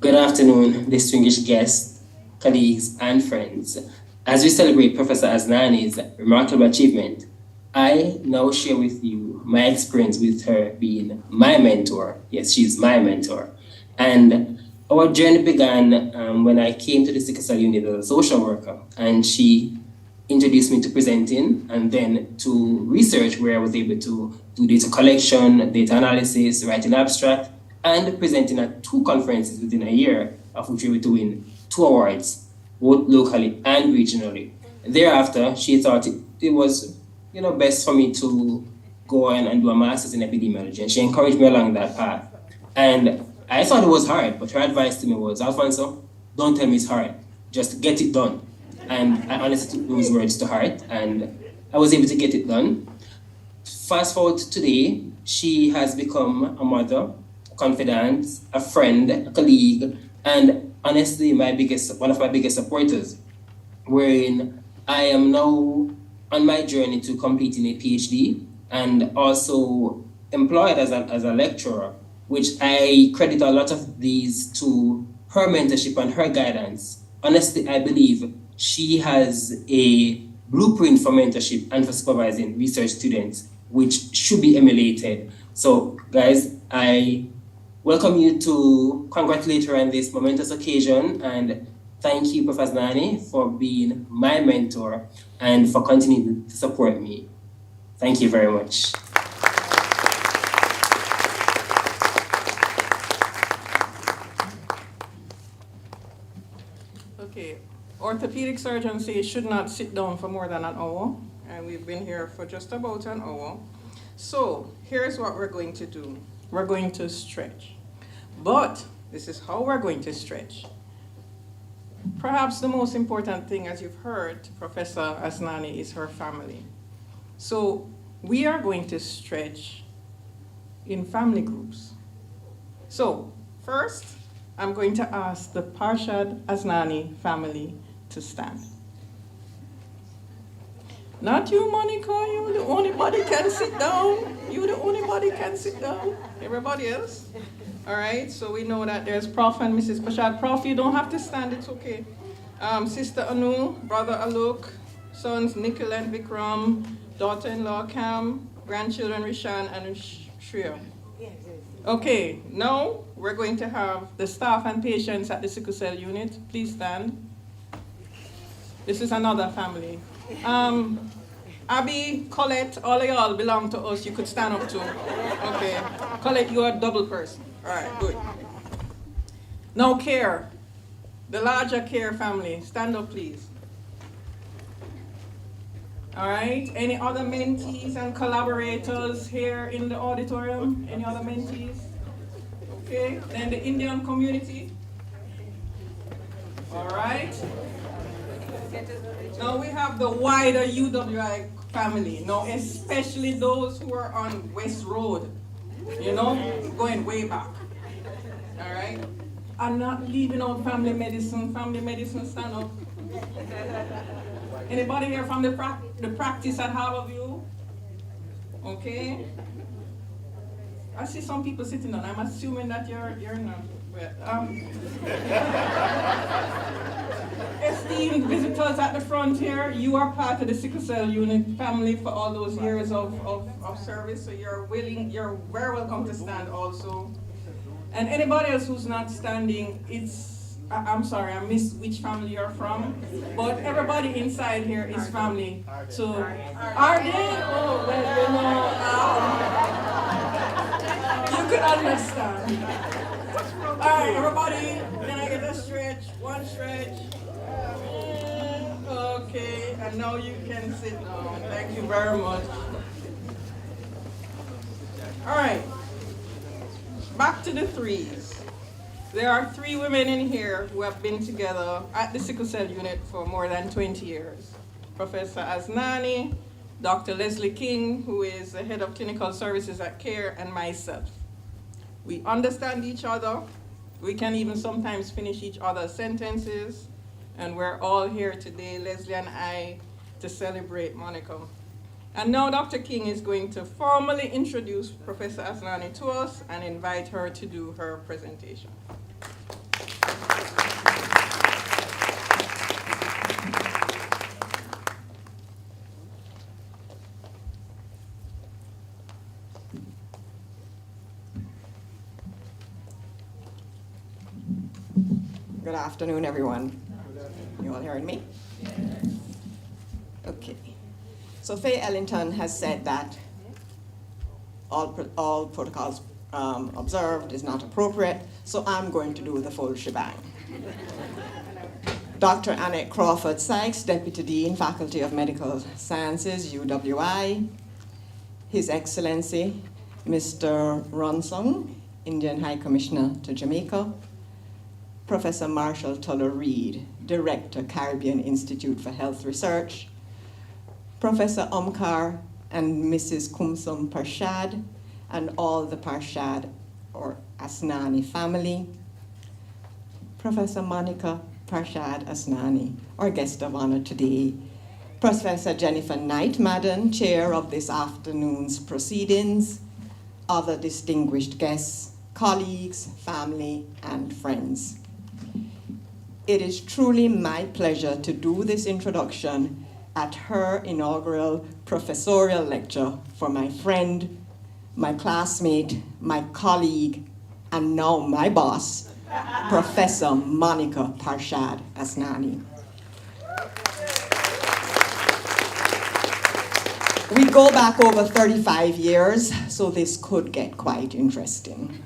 Good afternoon, distinguished guests, colleagues, and friends. As we celebrate Professor Asnani's remarkable achievement, I now share with you my experience with her being my mentor. Yes, she's my mentor. And our journey began when I came to the Sickle Cell unit as a social worker, and she introduced me to presenting and then to research, where I was able to do data collection, data analysis, writing abstract, and presenting at 2 conferences within a year, of which we were to win 2 awards, both locally and regionally. Thereafter, she thought it was best for me to go on and do a master's in epidemiology, and she encouraged me along that path. And I thought it was hard, but her advice to me was, Alfonso, don't tell me it's hard, just get it done. And I honestly took those words to heart, and I was able to get it done. Fast forward to today, she has become a mother, a confidant, a friend, a colleague, and honestly, one of my biggest supporters, wherein I am now on my journey to completing a PhD and also employed as a lecturer, which I credit a lot of these to her mentorship and her guidance. Honestly, I believe she has a blueprint for mentorship and for supervising research students, which should be emulated. So guys, I welcome you to congratulate her on this momentous occasion, and thank you, Professor Asnani, for being my mentor and for continuing to support me. Thank you very much. Okay, orthopedic surgeons say you should not sit down for more than an hour, and we've been here for just about an hour. So here's what we're going to do. We're going to stretch. But this is how we're going to stretch. Perhaps the most important thing, as you've heard, Professor Asnani, is her family. So we are going to stretch in family groups. So first, I'm going to ask the Parshad Asnani family to stand. Not you, Monika, you the only body can sit down. You the only body can sit down. Everybody else? All right, so we know that there's Prof and Mrs. Parshad. Prof, you don't have to stand, it's okay. Sister Anu, brother Alok, sons Nikhil and Vikram, daughter-in-law Cam, grandchildren Rishan and Shreya. Okay, now we're going to have the staff and patients at the Sickle Cell unit. Please stand. This is another family. Abby, Colette, all of y'all belong to us. You could stand up too. Okay. Colette, you are a double person. All right, good. Now care. The larger care family. Stand up, please. All right. Any other mentees and collaborators here in the auditorium? Any other mentees? Okay. Then the Indian community. All right. Now we have the wider UWI family. Now especially those who are on West Road. You know, going way back. All right. I'm not leaving out family medicine. Family medicine, stand up. Anybody here from the practice at Harborview? Okay. I see some people sitting down. I'm assuming that you're not. But, esteemed visitors at the front here, you are part of the Sickle Cell Unit family for all those years of service, so you're very welcome to stand also. And anybody else who's not standing, I'm sorry, I missed which family you're from, but everybody inside here is family. So, are they? Oh, well, you could understand. All right, everybody, can I get a stretch? One stretch. Okay, and now you can sit down. Thank you very much. All right, back to the threes. There are 3 women in here who have been together at the Sickle Cell Unit for more than 20 years. Professor Asnani, Dr. Leslie King, who is the head of clinical services at CARE, and myself. We understand each other. We can even sometimes finish each other's sentences. And we're all here today, Leslie and I, to celebrate Monika. And now Dr. King is going to formally introduce Professor Asnani to us and invite her to do her presentation. Good afternoon, everyone. You all hearing me? Okay. So Faye Ellington has said that all protocols observed is not appropriate, so I'm going to do the full shebang. Dr. Annette Crawford Sykes, Deputy Dean, Faculty of Medical Sciences, UWI. His Excellency, Mr. Ronsung, Indian High Commissioner to Jamaica. Professor Marshall Tuller Reed, Director, Caribbean Institute for Health Research. Professor Omkar and Mrs. Kumsum Parshad, and all the Parshad or Asnani family. Professor Monika Parshad Asnani, our guest of honor today. Professor Jennifer Knight Madden, chair of this afternoon's proceedings. Other distinguished guests, colleagues, family, and friends. It is truly my pleasure to do this introduction at her inaugural professorial lecture for my friend, my classmate, my colleague, and now my boss, Professor Monika Parshad Asnani. We go back over 35 years, so this could get quite interesting.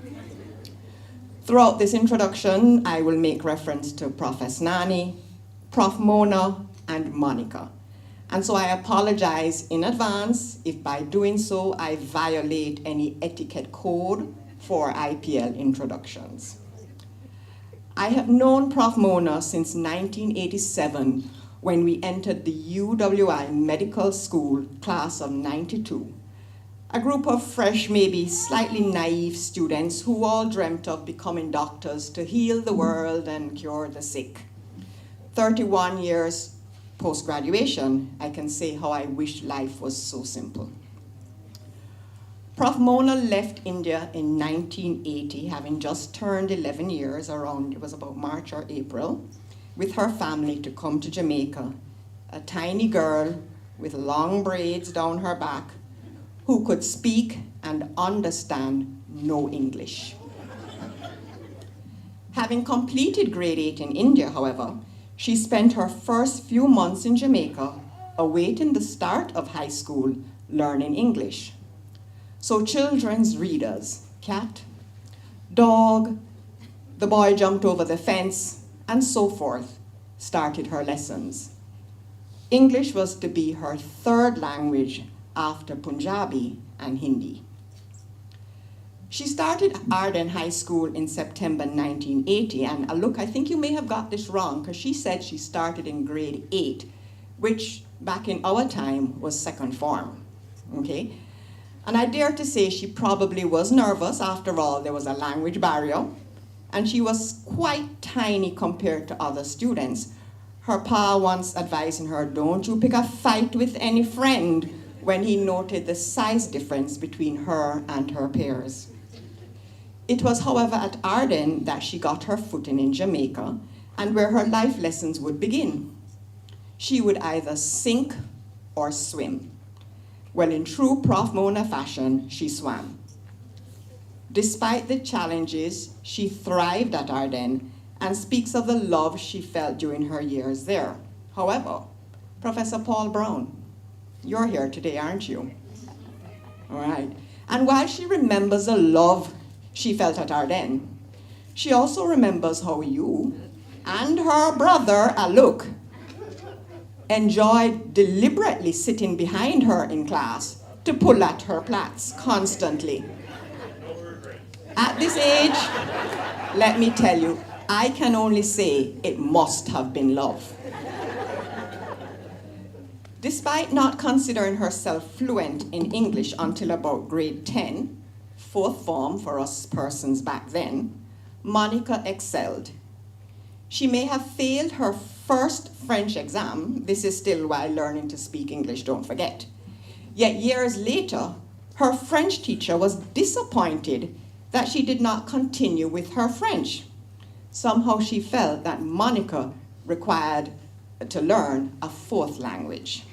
Throughout this introduction, I will make reference to Prof. Asnani, Prof. Mona, and Monika. And so I apologize in advance if by doing so I violate any etiquette code for IPL introductions. I have known Prof. Mona since 1987 when we entered the UWI Medical School class of 92. A group of fresh, maybe slightly naive students who all dreamt of becoming doctors to heal the world and cure the sick. 31 years post-graduation, I can say how I wish life was so simple. Prof. Mona left India in 1980, having just turned 11 years, around, it was about March or April, with her family to come to Jamaica, a tiny girl with long braids down her back, who could speak and understand no English. Having completed grade 8 in India, however, she spent her first few months in Jamaica awaiting the start of high school learning English. So children's readers, cat, dog, the boy jumped over the fence, and so forth, started her lessons. English was to be her third language after Punjabi and Hindi. She started Arden High School in September 1980, and look, I think you may have got this wrong, because she said she started in grade 8, which back in our time was second form, okay? And I dare to say she probably was nervous. After all, there was a language barrier, and she was quite tiny compared to other students. Her pa once advising her, don't you pick a fight with any friend, when he noted the size difference between her and her peers. It was, however, at Arden that she got her footing in Jamaica and where her life lessons would begin. She would either sink or swim. Well, in true Prof. Mona fashion, she swam. Despite the challenges, she thrived at Arden and speaks of the love she felt during her years there. However, Professor Paul Brown, you're here today, aren't you? All right. And while she remembers the love she felt at Arden, she also remembers how you and her brother, Aluk, enjoyed deliberately sitting behind her in class to pull at her plaits constantly. At this age, let me tell you, I can only say it must have been love. Despite not considering herself fluent in English until about grade 10, fourth form for us persons back then, Monika excelled. She may have failed her first French exam. This is still while learning to speak English, don't forget. Yet years later, her French teacher was disappointed that she did not continue with her French. Somehow she felt that Monika required to learn a fourth language.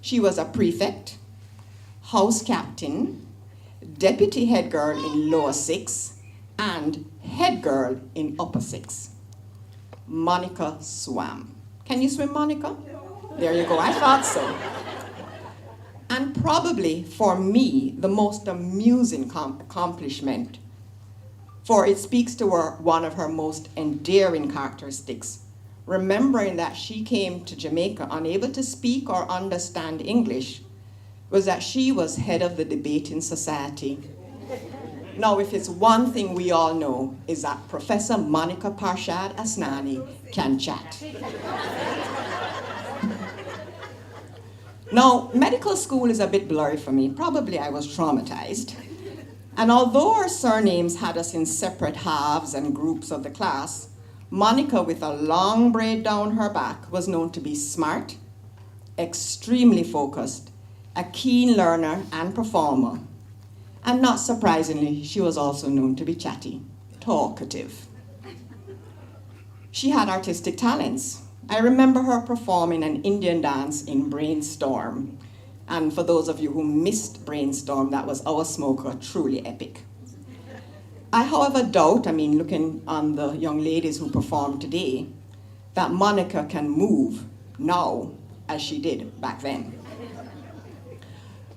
She was a prefect, house captain, deputy head girl in lower 6, and head girl in upper 6. Monika swam. Can you swim, Monika? There you go, I thought so. And probably, for me, the most amusing accomplishment, for it speaks to one of her most endearing characteristics, remembering that she came to Jamaica unable to speak or understand English, was that she was head of the debating society. Now, if it's one thing we all know, is that Professor Monika Parshad Asnani can chat. Now, medical school is a bit blurry for me. Probably I was traumatized. And although our surnames had us in separate halves and groups of the class, Monika, with a long braid down her back, was known to be smart, extremely focused, a keen learner and performer. And not surprisingly, she was also known to be chatty, talkative. She had artistic talents. I remember her performing an Indian dance in Brainstorm. And for those of you who missed Brainstorm, that was our smoker, truly epic. I, however, doubt, looking on the young ladies who performed today, that Monika can move now as she did back then.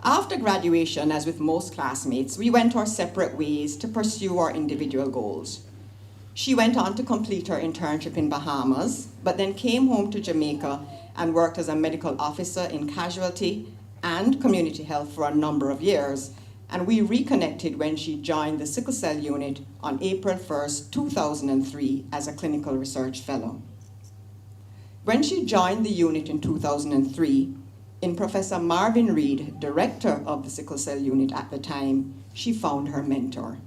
After graduation, as with most classmates, we went our separate ways to pursue our individual goals. She went on to complete her internship in Bahamas, but then came home to Jamaica and worked as a medical officer in casualty and community health for a number of years, and we reconnected when she joined the Sickle Cell Unit on April 1st, 2003 as a clinical research fellow. When she joined the unit in 2003, in Professor Marvin Reed, director of the Sickle Cell Unit at the time, she found her mentor.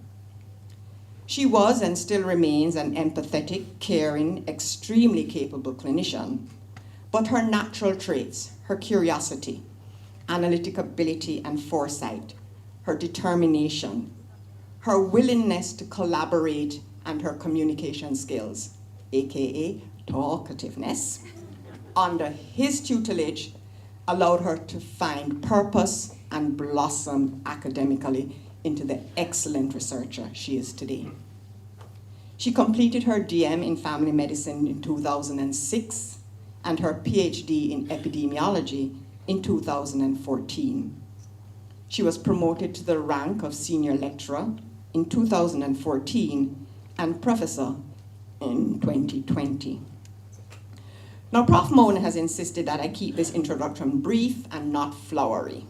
She was and still remains an empathetic, caring, extremely capable clinician, but her natural traits, her curiosity, analytic ability and foresight, her determination, her willingness to collaborate, and her communication skills, aka talkativeness, under his tutelage, allowed her to find purpose and blossom academically into the excellent researcher she is today. She completed her DM in family medicine in 2006 and her PhD in epidemiology in 2014. She was promoted to the rank of senior lecturer in 2014 and professor in 2020. Now, Prof. Mona has insisted that I keep this introduction brief and not flowery.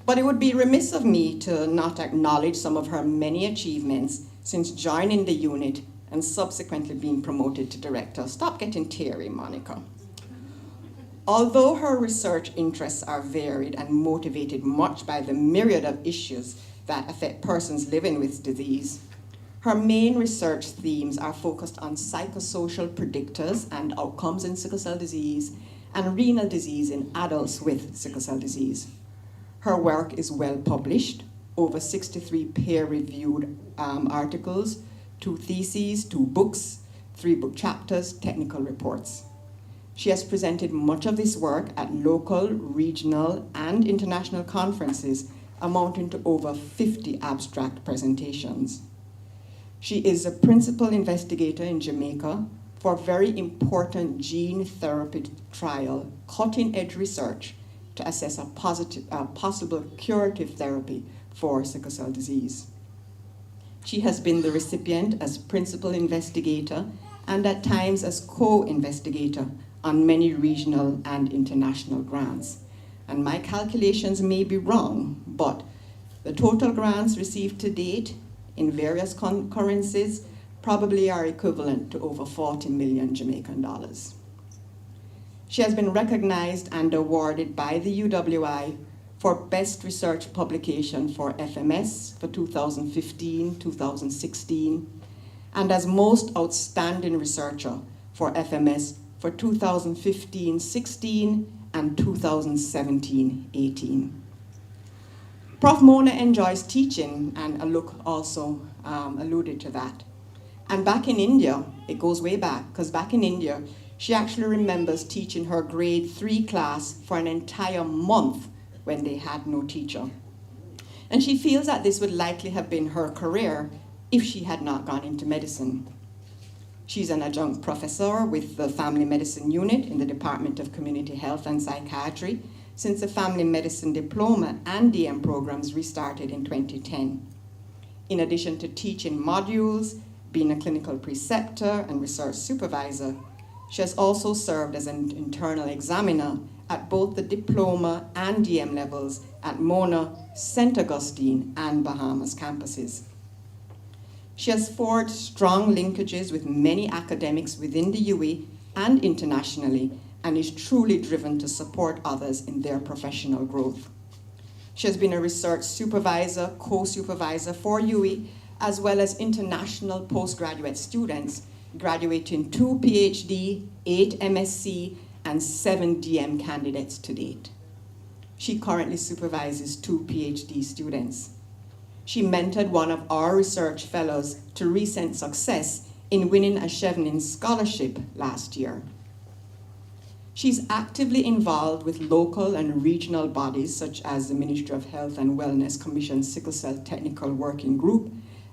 But it would be remiss of me to not acknowledge some of her many achievements since joining the unit and subsequently being promoted to director. Stop getting teary, Monika. Although her research interests are varied and motivated much by the myriad of issues that affect persons living with disease, her main research themes are focused on psychosocial predictors and outcomes in sickle cell disease and renal disease in adults with sickle cell disease. Her work is well published, over 63 peer-reviewed articles, 2 theses, 2 books, 3 book chapters, technical reports. She has presented much of this work at local, regional, and international conferences, amounting to over 50 abstract presentations. She is a principal investigator in Jamaica for a very important gene therapy trial, cutting-edge research to assess a possible curative therapy for sickle cell disease. She has been the recipient as principal investigator and at times as co-investigator on many regional and international grants. And my calculations may be wrong, but the total grants received to date in various currencies probably are equivalent to over 40 million Jamaican dollars. She has been recognized and awarded by the UWI for Best Research Publication for FMS for 2015, 2016, and as Most Outstanding Researcher for FMS for 2015-16 and 2017-18. Prof. Mona enjoys teaching, and Alok also alluded to that. And back in India, it goes way back, because back in India, she actually remembers teaching her grade 3 class for an entire month when they had no teacher. And she feels that this would likely have been her career if she had not gone into medicine. She's an adjunct professor with the Family Medicine Unit in the Department of Community Health and Psychiatry since the Family Medicine Diploma and DM programs restarted in 2010. In addition to teaching modules, being a clinical preceptor and research supervisor, she has also served as an internal examiner at both the diploma and DM levels at Mona, St. Augustine, and Bahamas campuses. She has forged strong linkages with many academics within the UWI and internationally, and is truly driven to support others in their professional growth. She has been a research supervisor, co-supervisor for UWI, as well as international postgraduate students, graduating 2 PhD, 8 MSc, and 7 DM candidates to date. She currently supervises 2 PhD students. She mentored one of our research fellows to recent success in winning a Chevening scholarship last year. She's actively involved with local and regional bodies such as the Ministry of Health and Wellness Commission Sickle Cell Technical Working Group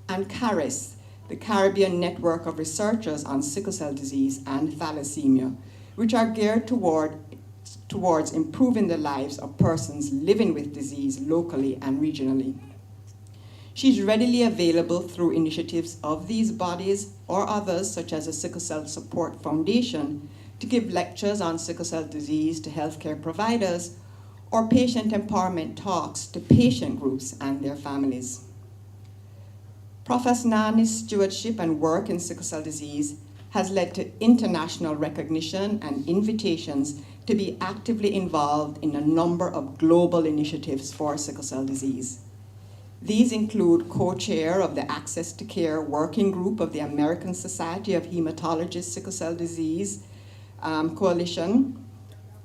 and CARIS, the Caribbean Network of Researchers on Sickle Cell Disease and Thalassemia, which are geared towards improving the lives of persons living with disease locally and regionally. She's readily available through initiatives of these bodies or others, such as the Sickle Cell Support Foundation, to give lectures on sickle cell disease to healthcare providers or patient empowerment talks to patient groups and their families. Prof. Asnani's stewardship and work in sickle cell disease has led to international recognition and invitations to be actively involved in a number of global initiatives for sickle cell disease. These include co-chair of the Access to Care Working Group of the American Society of Hematologists Sickle Cell Disease Coalition.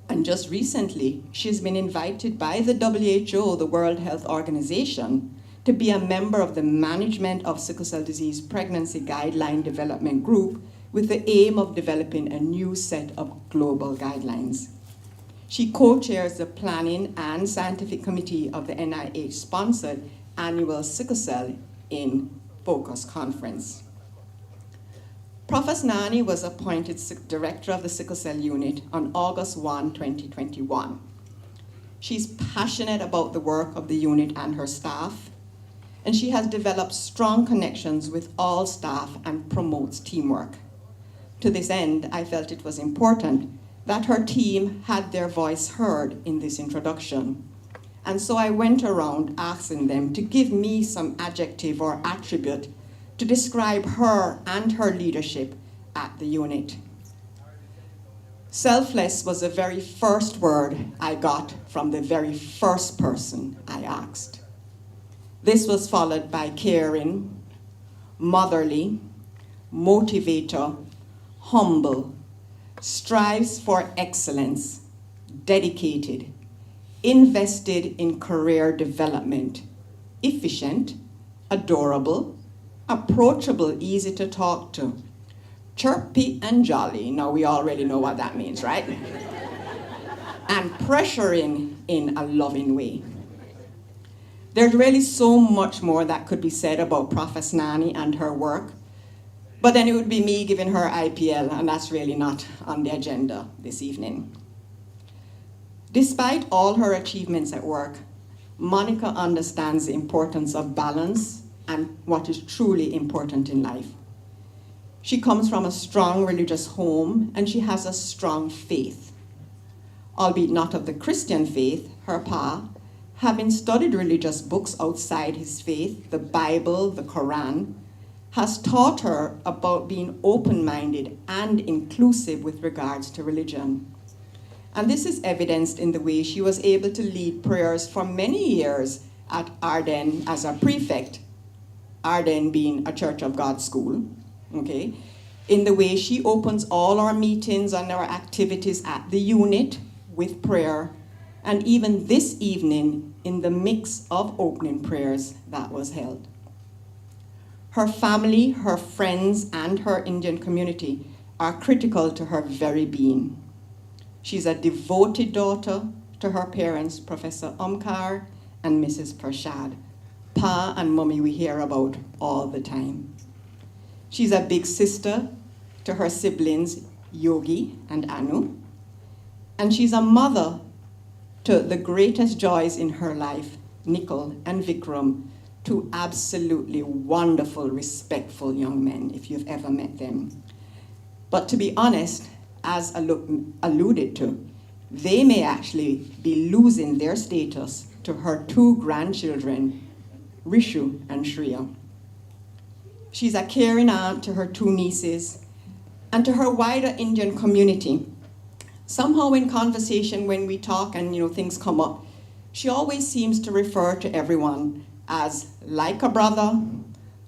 And just recently, she's been invited by the WHO, the World Health Organization, to be a member of the Management of Sickle Cell Disease Pregnancy Guideline Development Group with the aim of developing a new set of global guidelines. She co-chairs the Planning and Scientific Committee of the NIH-sponsored annual Sickle Cell in Focus Conference. Prof. Asnani was appointed Director of the Sickle Cell Unit on August 1, 2021. She's passionate about the work of the unit and her staff, and she has developed strong connections with all staff and promotes teamwork. To this end, I felt it was important that her team had their voice heard in this introduction. And so I went around asking them to give me some adjective or attribute to describe her and her leadership at the unit. Selfless was the very first word I got from the very first person I asked. This was followed by caring, motherly, motivator, humble, strives for excellence, dedicated, invested in career development, efficient, adorable, approachable, easy to talk to, chirpy and jolly. Now we already know what that means, right? And pressuring in a loving way. There's really so much more that could be said about Prof. Asnani and her work, but then it would be me giving her IPL, and that's really not on the agenda this evening. Despite all her achievements at work, Monika understands the importance of balance and what is truly important in life. She comes from a strong religious home and she has a strong faith. Albeit not of the Christian faith, her pa, having studied religious books outside his faith, the Bible, the Quran, has taught her about being open-minded and inclusive with regards to religion. And this is evidenced in the way she was able to lead prayers for many years at Arden as a prefect, Arden being a Church of God school, okay? In the way she opens all our meetings and our activities at the unit with prayer, and even this evening in the mix of opening prayers that was held. Her family, her friends, and her Indian community are critical to her very being. She's a devoted daughter to her parents, Professor Omkar and Mrs. Parshad. Pa and Mummy we hear about all the time. She's a big sister to her siblings, Yogi and Anu. And she's a mother to the greatest joys in her life, Nicole and Vikram, two absolutely wonderful, respectful young men, if you've ever met them. But to be honest, as alluded to, they may actually be losing their status to her two grandchildren, Rishu and Shreya. She's a caring aunt to her two nieces and to her wider Indian community. Somehow in conversation when we talk and things come up, she always seems to refer to everyone as like a brother,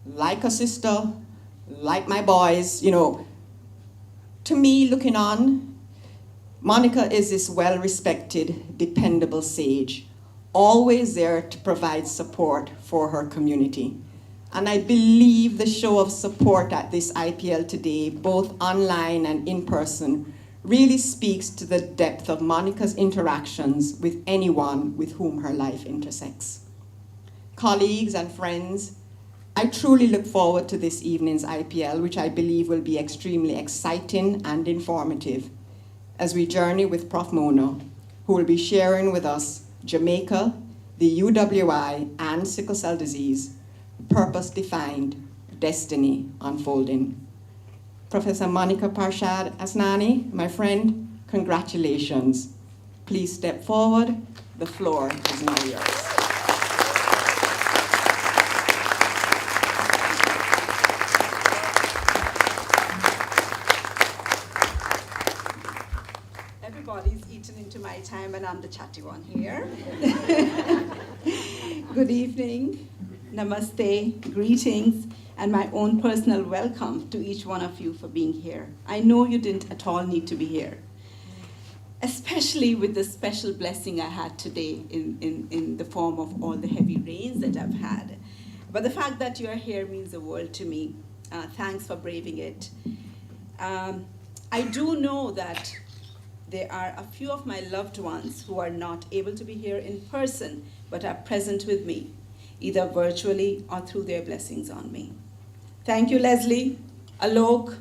like a sister, like my boys. To me, looking on, Monika is this well-respected, dependable sage, always there to provide support for her community. And I believe the show of support at this IPL today, both online and in person, really speaks to the depth of Monika's interactions with anyone with whom her life intersects. Colleagues and friends, I truly look forward to this evening's IPL, which I believe will be extremely exciting and informative as we journey with Prof. Mona, who will be sharing with us Jamaica, the UWI, and sickle cell disease, purpose-defined, destiny unfolding. Professor Monika Parshad Asnani, my friend, congratulations. Please step forward. The floor is now yours. Everybody's eaten into my time and I'm the chatty one here. Good evening, namaste, greetings, and my own personal welcome to each one of you for being here. I know you didn't at all need to be here, especially with the special blessing I had today in the form of all the heavy rains that I've had. But the fact that you're here means the world to me. Thanks for braving it. I do know that there are a few of my loved ones who are not able to be here in person, but are present with me, either virtually or through their blessings on me. Thank you, Leslie, Alok,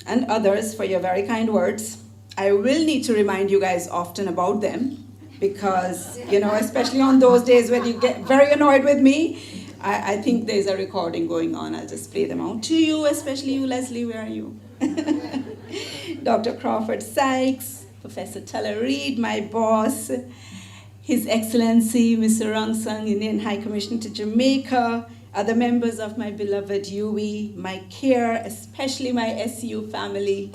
and others for your very kind words. I will need to remind you guys often about them because, especially on those days when you get very annoyed with me, I think there's a recording going on. I'll just play them out to you, especially you, Leslie, where are you? Dr. Crawford Sykes, Professor Teller Reed, my boss, His Excellency, Mr. Rangsang, Indian High Commissioner to Jamaica, other members of my beloved UWI, my care, especially my SU family,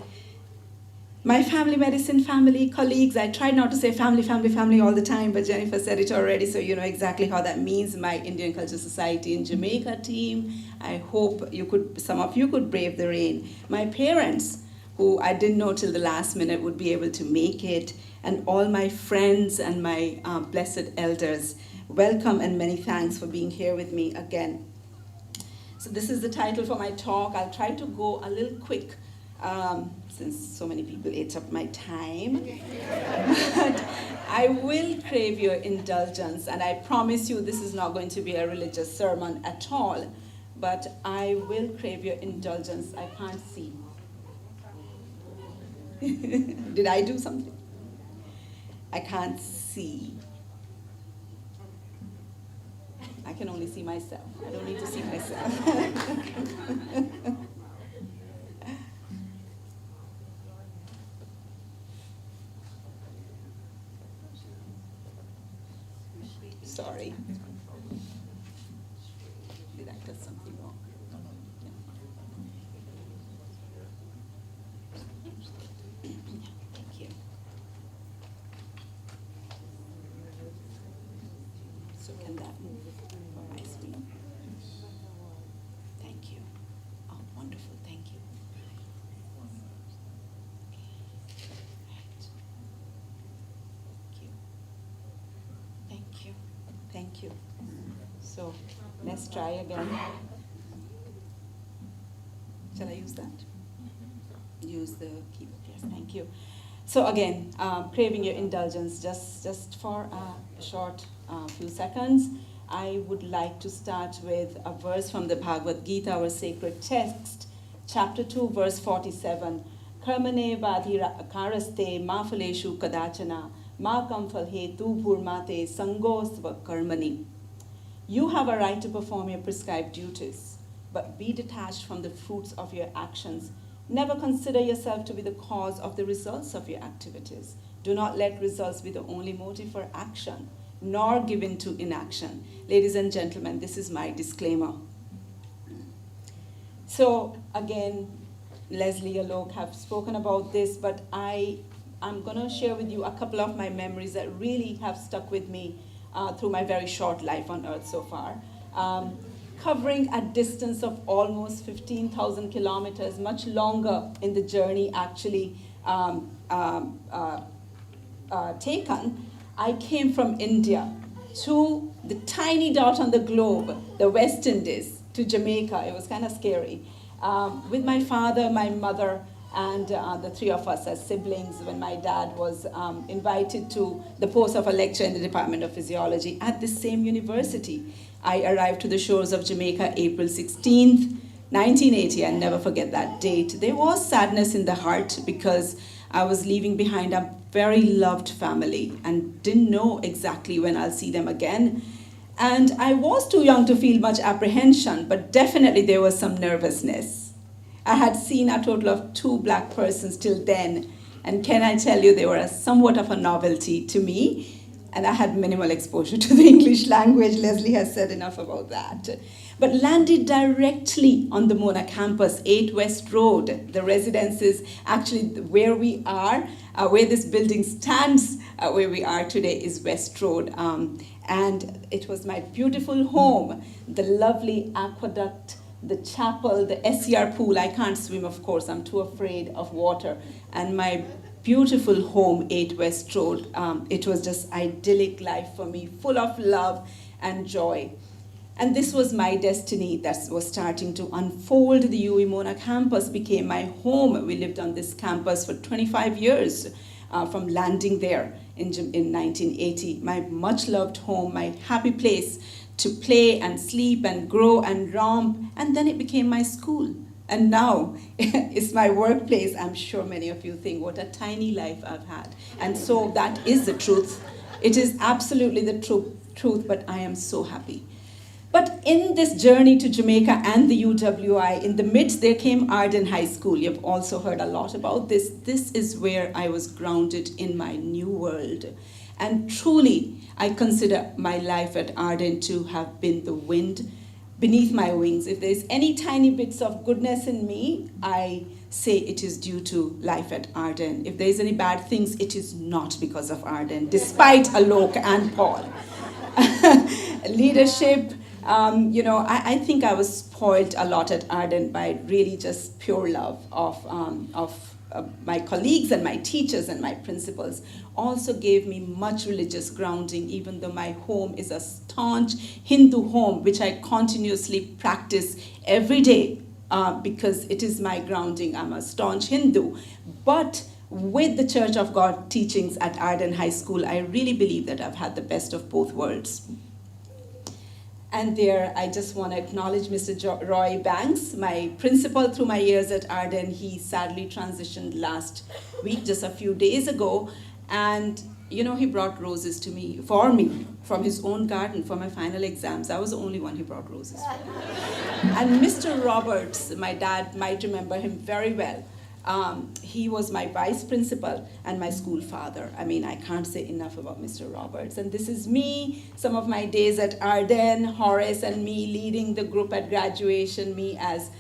my family medicine family, colleagues. I tried not to say family all the time, but Jennifer said it already, so you know exactly how that means. My Indian Culture Society in Jamaica team. I hope some of you could brave the rain. My parents, who I didn't know till the last minute would be able to make it, and all my friends and my blessed elders. Welcome and many thanks for being here with me again. So this is the title for my talk. I'll try to go a little quick since so many people ate up my time. But I will crave your indulgence, and I promise you this is not going to be a religious sermon at all, but I will crave your indulgence. I can't see. Did I do something? I can't see. I can only see myself. I don't need to see myself. Sorry. Did I put something wrong? No. Thank you. So can that move on my screen? Thank you. Oh, wonderful. Thank you. Thank you. So let's try again. Shall I use that? Use the keyboard, yes, thank you. So again, craving your indulgence just for a short few seconds. I would like to start with a verse from the Bhagavad Gita, our sacred text, chapter 2, verse 47. Karmane vadhira karaste mafaleshu kadachana ma kamfalhe tu bhurmate sangosva karmani. You have a right to perform your prescribed duties, but be detached from the fruits of your actions. Never consider yourself to be the cause of the results of your activities. Do not let results be the only motive for action, nor give in to inaction. Ladies and gentlemen, this is my disclaimer. So again, Leslie, Alok have spoken about this, but I'm going to share with you a couple of my memories that really have stuck with me through my very short life on earth so far. Covering a distance of almost 15,000 kilometers, much longer in the journey actually taken, I came from India to the tiny dot on the globe, the West Indies, to Jamaica. It was kind of scary. With my father, my mother, and the three of us as siblings when my dad was invited to the post of a lecturer in the Department of Physiology at the same university. I arrived to the shores of Jamaica April 16th, 1980. I'll never forget that date. There was sadness in the heart because I was leaving behind a very loved family and didn't know exactly when I'll see them again. And I was too young to feel much apprehension, but definitely there was some nervousness. I had seen a total of 2 black persons till then, and can I tell you, they were somewhat of a novelty to me, and I had minimal exposure to the English language. Leslie has said enough about that. But landed directly on the Mona campus, 8 West Road, the residences, actually where we are, where this building stands, where we are today is West Road. And it was my beautiful home, the lovely aqueduct, the chapel, the SCR pool. I can't swim, of course, I'm too afraid of water. And my beautiful home, 8 West Road. It was just idyllic life for me, full of love and joy. And this was my destiny that was starting to unfold. The UWI Mona campus became my home. We lived on this campus for 25 years from landing there in 1980. My much loved home, my happy place to play and sleep and grow and romp. And then it became my school. And now it's my workplace. I'm sure many of you think what a tiny life I've had. And so that is the truth. It is absolutely the truth, but I am so happy. But in this journey to Jamaica and the UWI, in the midst there came Arden High School. You've also heard a lot about this. This is where I was grounded in my new world. And truly, I consider my life at Arden to have been the wind beneath my wings. If there's any tiny bits of goodness in me, I say it is due to life at Arden. If there's any bad things, it is not because of Arden, despite Alok and Paul. Leadership, I think I was spoiled a lot at Arden by really just pure love of my colleagues and my teachers and my principals. Also gave me much religious grounding, even though my home is a staunch Hindu home, which I continuously practice every day because it is my grounding. I'm a staunch Hindu. But with the Church of God teachings at Arden High School, I really believe that I've had the best of both worlds. And there, I just want to acknowledge Mr. Roy Banks, my principal through my years at Arden. He sadly transitioned last week, just a few days ago. And, he brought roses to me, for me, from his own garden for my final exams. I was the only one he brought roses for. And Mr. Roberts, my dad might remember him very well. He was my vice principal and my school father. I mean, I can't say enough about Mr. Roberts. And this is me, some of my days at Arden, Horace and me leading the group at graduation, me as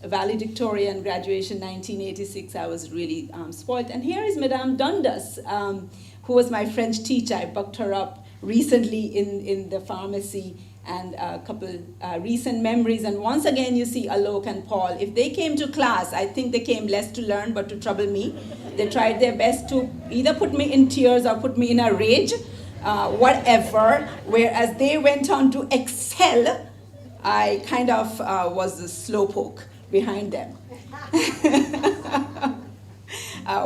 valedictorian, graduation 1986. I was really spoiled. And here is Madame Dundas, who was my French teacher. I bucked her up recently in the pharmacy, and a couple recent memories. And once again, you see Alok and Paul. If they came to class, I think they came less to learn, but to trouble me. They tried their best to either put me in tears or put me in a rage, whatever. Whereas they went on to excel, I kind of was the slowpoke behind them.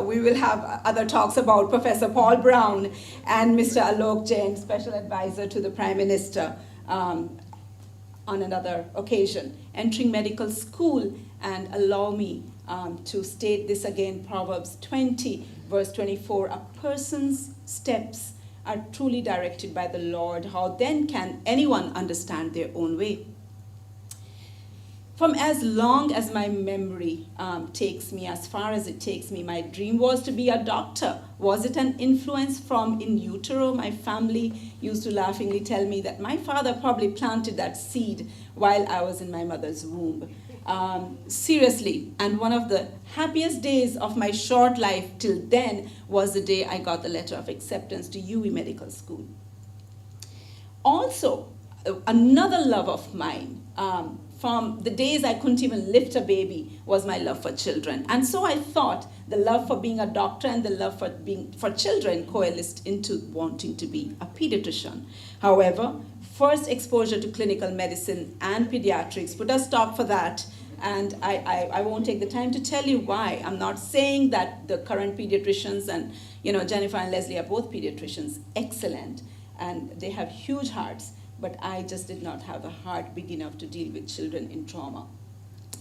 We will have other talks about Professor Paul Brown and Mr. Alok Jain, Special Advisor to the Prime Minister, on another occasion. Entering medical school, And allow me to state this again, Proverbs 20, verse 24, a person's steps are truly directed by the Lord. How then can anyone understand their own way? From as long as my memory takes me, as far as it takes me, my dream was to be a doctor. Was it an influence from in utero? My family used to laughingly tell me that my father probably planted that seed while I was in my mother's womb. Seriously, and one of the happiest days of my short life till then was the day I got the letter of acceptance to UWI Medical School. Also, another love of mine, from the days I couldn't even lift a baby, was my love for children. And so I thought the love for being a doctor and the love for children coalesced into wanting to be a pediatrician. However, first exposure to clinical medicine and pediatrics put a stop for that, and I won't take the time to tell you why. I'm not saying that the current pediatricians and Jennifer and Leslie are both pediatricians, excellent, and they have huge hearts, but I just did not have a heart big enough to deal with children in trauma.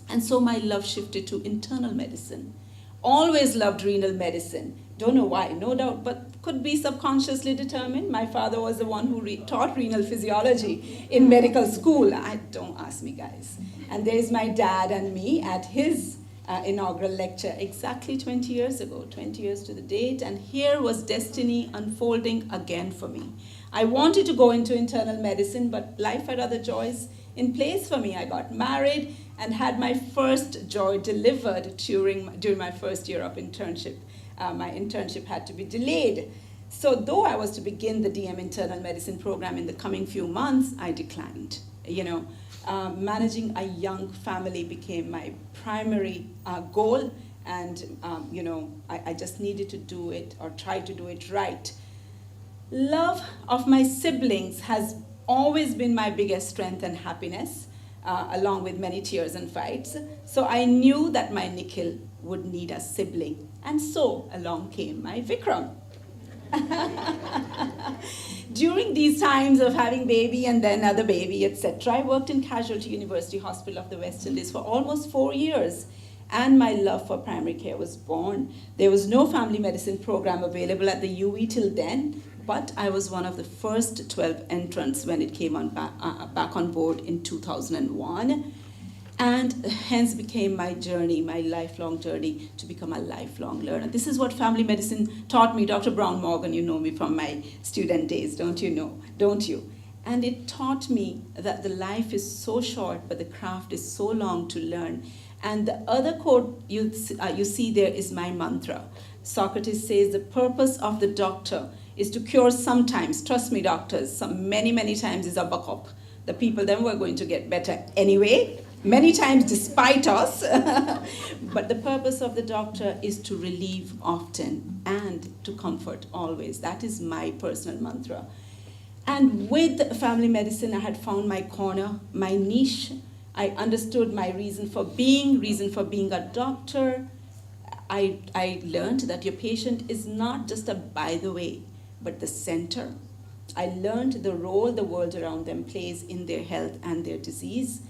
And so my love shifted to internal medicine. Always loved renal medicine. Don't know why, no doubt, but could be subconsciously determined. My father was the one who taught renal physiology in medical school. Don't ask me, guys. And there's my dad and me at his inaugural lecture exactly 20 years ago, 20 years to the date, and here was destiny unfolding again for me. I wanted to go into internal medicine, but life had other joys in place for me. I got married and had my first joy delivered during my first year of internship. My internship had to be delayed. So though I was to begin the DM internal medicine program in the coming few months, I declined. Managing a young family became my primary goal, and I just needed to do it or try to do it right. Love of my siblings has always been my biggest strength and happiness, along with many tears and fights. So I knew that my Nikhil would need a sibling, and so along came my Vikram. During these times of having baby and then other baby, etc., I worked in Casualty University Hospital of the West Indies for almost 4 years, and my love for primary care was born. There was no family medicine program available at the UWI till then, but I was one of the first 12 entrants when it came back on board in 2001, and hence became my journey, my lifelong journey to become a lifelong learner. This is what family medicine taught me. Dr. Brown Morgan, you know me from my student days, don't you? And it taught me that the life is so short, but the craft is so long to learn. And the other quote you see there is my mantra. Socrates says the purpose of the doctor is to cure sometimes. Trust me, doctors, many times is a buck up. The people then were going to get better anyway, many times despite us. But the purpose of the doctor is to relieve often and to comfort always. That is my personal mantra. And with family medicine, I had found my corner, my niche. I understood my reason for being a doctor. I learned that your patient is not just a by the way, but the center. I learned the role the world around them plays in their health and their disease.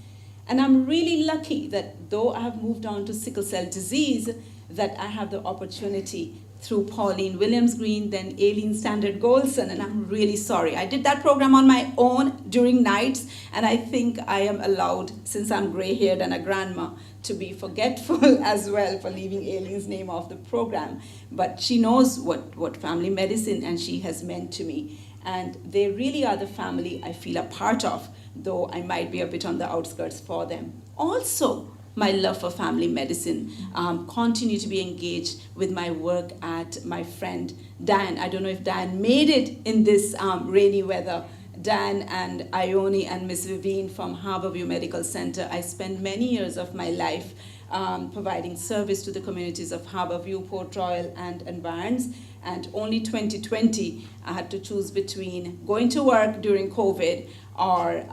And I'm really lucky that though I have moved on to sickle cell disease, that I have the opportunity through Pauline Williams-Green, then Aileen Standard-Golson, and I'm really sorry. I did that program on my own during nights, and I think I am allowed, since I'm gray-haired and a grandma, to be forgetful as well for leaving Aileen's name off the program. But she knows what family medicine and she has meant to me. And they really are the family I feel a part of, though I might be a bit on the outskirts for them. Also, my love for family medicine, continue to be engaged with my work at my friend Dan. I don't know if Dan made it in this rainy weather. Dan and Ione and Miss Vivine from Harborview Medical Center. I spent many years of my life providing service to the communities of Harborview, Port Royal, and Barnes. And only 2020, I had to choose between going to work during COVID or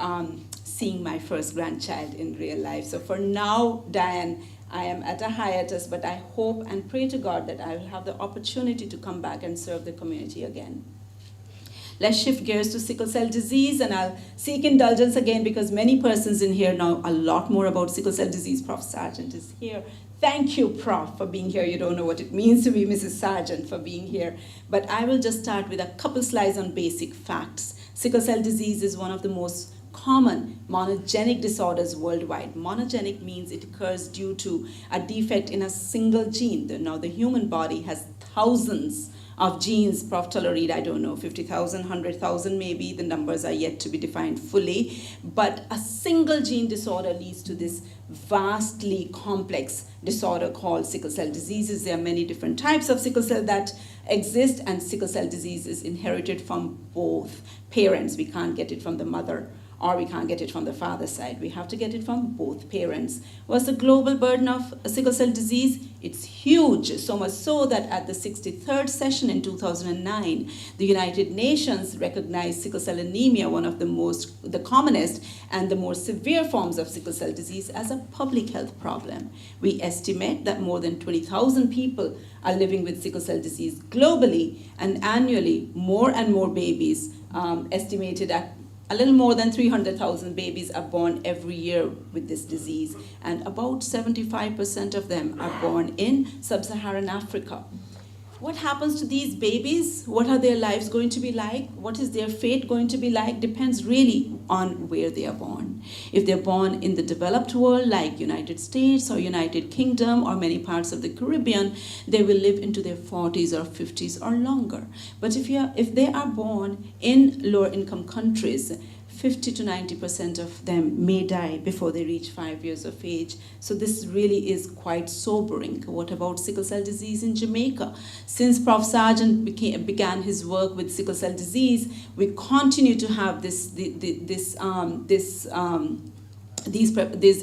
seeing my first grandchild in real life. So for now, Diane, I am at a hiatus, but I hope and pray to God that I will have the opportunity to come back and serve the community again. Let's shift gears to sickle cell disease, and I'll seek indulgence again because many persons in here know a lot more about sickle cell disease. Prof. Sargent is here. Thank you, Prof, for being here. You don't know what it means to be Mrs. Sargent for being here. But I will just start with a couple slides on basic facts. Sickle cell disease is one of the most common monogenic disorders worldwide. Monogenic means it occurs due to a defect in a single gene. Now, the human body has thousands of genes. Prof. Tollereed, I don't know, 50,000, 100,000 maybe. The numbers are yet to be defined fully. But a single gene disorder leads to this vastly complex disorder called sickle cell diseases. There are many different types of sickle cell that exist, and sickle cell disease is inherited from both parents. We can't get it from the mother, or we can't get it from the father's side. We have to get it from both parents. What's the global burden of sickle cell disease? It's huge, so much so that at the 63rd session in 2009, the United Nations recognized sickle cell anemia, one of the commonest and the more severe forms of sickle cell disease, as a public health problem. We estimate that more than 20,000 people are living with sickle cell disease globally, and annually more and more babies, estimated at a little more than 300,000 babies are born every year with this disease, and about 75% of them are born in sub-Saharan Africa. What happens to these babies? What are their lives going to be like? What is their fate going to be like? Depends really on where they are born. If they're born in the developed world, like United States or United Kingdom or many parts of the Caribbean, they will live into their 40s or 50s or longer. But if they are born in lower income countries, 50 to 90% of them may die before they reach 5 years of age. So this really is quite sobering. What about sickle cell disease in Jamaica? Since Prof. Sargent began his work with sickle cell disease, we continue to have these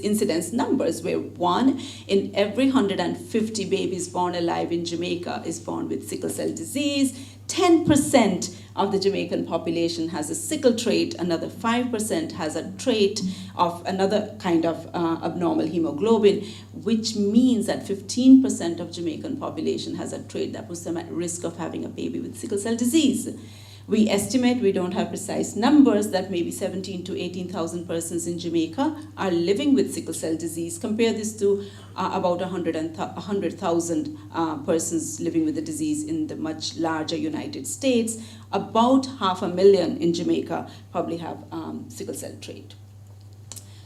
incidence numbers where 1 in every 150 babies born alive in Jamaica is born with sickle cell disease. 10% of the Jamaican population has a sickle trait, another 5% has a trait of another kind of abnormal hemoglobin, which means that 15% of Jamaican population has a trait that puts them at risk of having a baby with sickle cell disease. We estimate, we don't have precise numbers, that maybe 17 to 18,000 persons in Jamaica are living with sickle cell disease. Compare this to about 100,000 persons living with the disease in the much larger United States. About 500,000 in Jamaica probably have sickle cell trait.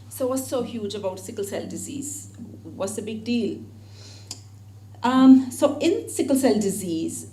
So what's so huge about sickle cell disease? What's the big deal? So in sickle cell disease,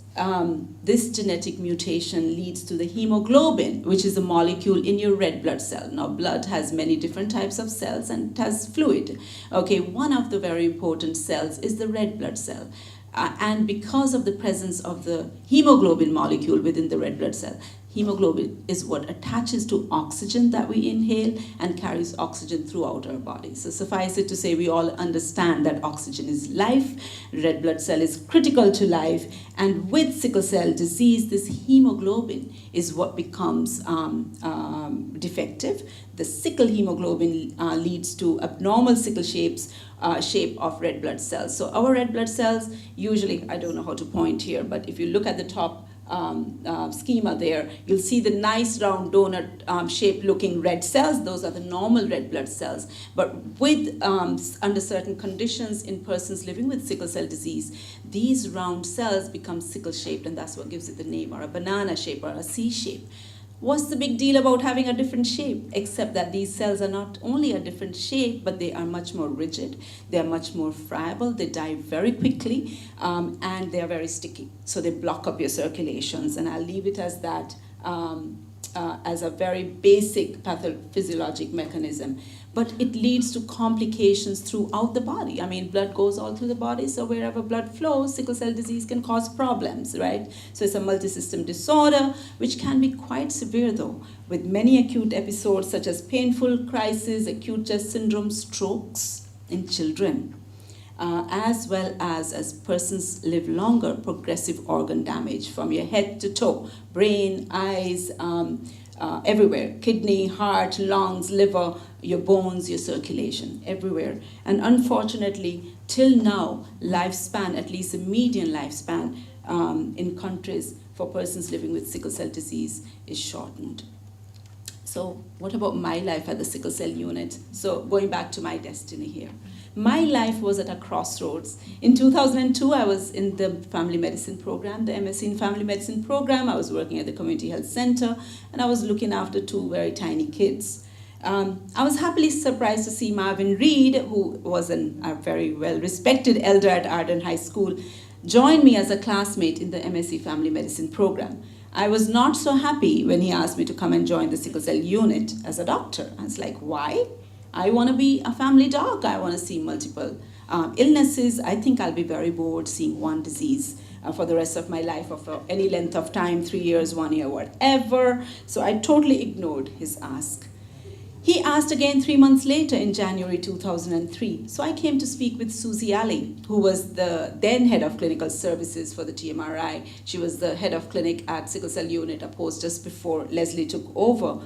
this genetic mutation leads to the hemoglobin, which is a molecule in your red blood cell. Now, blood has many different types of cells and it has fluid. Okay, one of the very important cells is the red blood cell. And because of the presence of the hemoglobin molecule within the red blood cell, hemoglobin is what attaches to oxygen that we inhale and carries oxygen throughout our body. So suffice it to say, we all understand that oxygen is life, red blood cell is critical to life, and with sickle cell disease, this hemoglobin is what becomes defective. The sickle hemoglobin leads to abnormal sickle shape of red blood cells. So our red blood cells, usually, I don't know how to point here, but if you look at the top schema there, you'll see the nice round donut shaped looking red cells. Those are the normal red blood cells. But with under certain conditions in persons living with sickle cell disease, these round cells become sickle shaped, and that's what gives it the name, or a banana shape or a C shape. What's the big deal about having a different shape? Except that these cells are not only a different shape, but they are much more rigid, they are much more friable, they die very quickly, and they are very sticky. So they block up your circulations, and I'll leave it as that, as a very basic pathophysiologic mechanism. But it leads to complications throughout the body. I mean, blood goes all through the body, so wherever blood flows, sickle cell disease can cause problems, right? So it's a multi-system disorder, which can be quite severe though, with many acute episodes such as painful crisis, acute chest syndrome, strokes in children, as well as persons live longer, progressive organ damage from your head to toe, brain, eyes, everywhere, kidney, heart, lungs, liver, your bones, your circulation, everywhere. And unfortunately, till now, lifespan, at least the median lifespan in countries for persons living with sickle cell disease is shortened. So what about my life at the sickle cell unit? So going back to my destiny here. My life was at a crossroads. In 2002, I was in the family medicine program, the MSc in family medicine program. I was working at the community health center, and I was looking after 2 very tiny kids. I was happily surprised to see Marvin Reed, who was a very well-respected elder at Arden High School, join me as a classmate in the MSc family medicine program. I was not so happy when he asked me to come and join the sickle cell unit as a doctor. I was like, why? I want to be a family doc. I want to see multiple illnesses. I think I'll be very bored seeing one disease for the rest of my life, or for any length of time, 3 years, 1 year, whatever. So I totally ignored his ask. He asked again 3 months later in January 2003. So I came to speak with Susie Alley, who was the then head of clinical services for the TMRI. She was the head of clinic at Sickle Cell Unit, a post just before Leslie took over.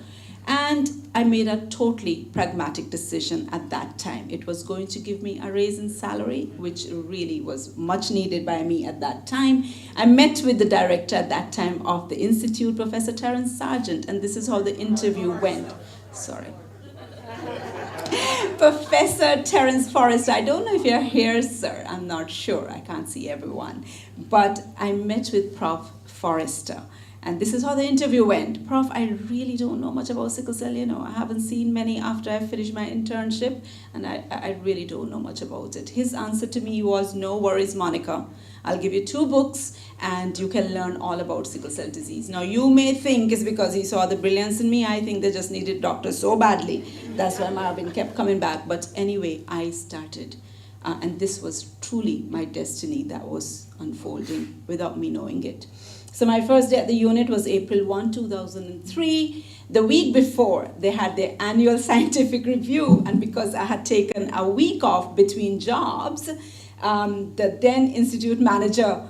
And I made a totally pragmatic decision at that time. It was going to give me a raise in salary, which really was much needed by me at that time. I met with the director at that time of the institute, Professor Terence Sargent, and this is how the interview went. Sorry. Professor Terence Forrester, I don't know if you're here, sir. I'm not sure. I can't see everyone. But I met with Prof. Forrester. And this is how the interview went. Prof, I really don't know much about sickle cell, I haven't seen many after I finished my internship, and I really don't know much about it. His answer to me was, no worries, Monika. I'll give you 2 books, and you can learn all about sickle cell disease. Now, you may think it's because he saw the brilliance in me. I think they just needed doctors so badly. That's why Marvin kept coming back. But anyway, I started. And this was truly my destiny that was unfolding without me knowing it. So my first day at the unit was April 1, 2003. The week before, they had their annual scientific review, and because I had taken a week off between jobs, the then institute manager,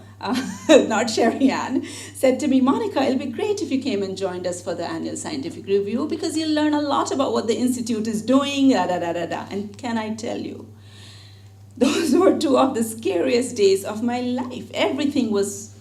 not Sherry Ann, said to me, Monika, it'll be great if you came and joined us for the annual scientific review, because you'll learn a lot about what the institute is doing, And can I tell you, those were 2 of the scariest days of my life. Everything was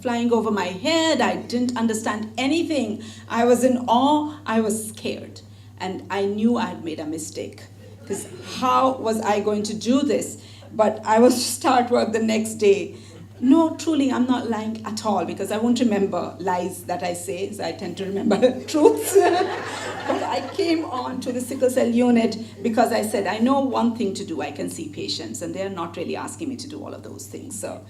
flying over my head. I didn't understand anything. I was in awe. I was scared. And I knew I had made a mistake, because how was I going to do this? But I was to start work the next day. No, truly, I'm not lying at all, because I won't remember lies that I say, so I tend to remember truths. But I came on to the sickle cell unit because I said, I know one thing to do. I can see patients, and they're not really asking me to do all of those things. So,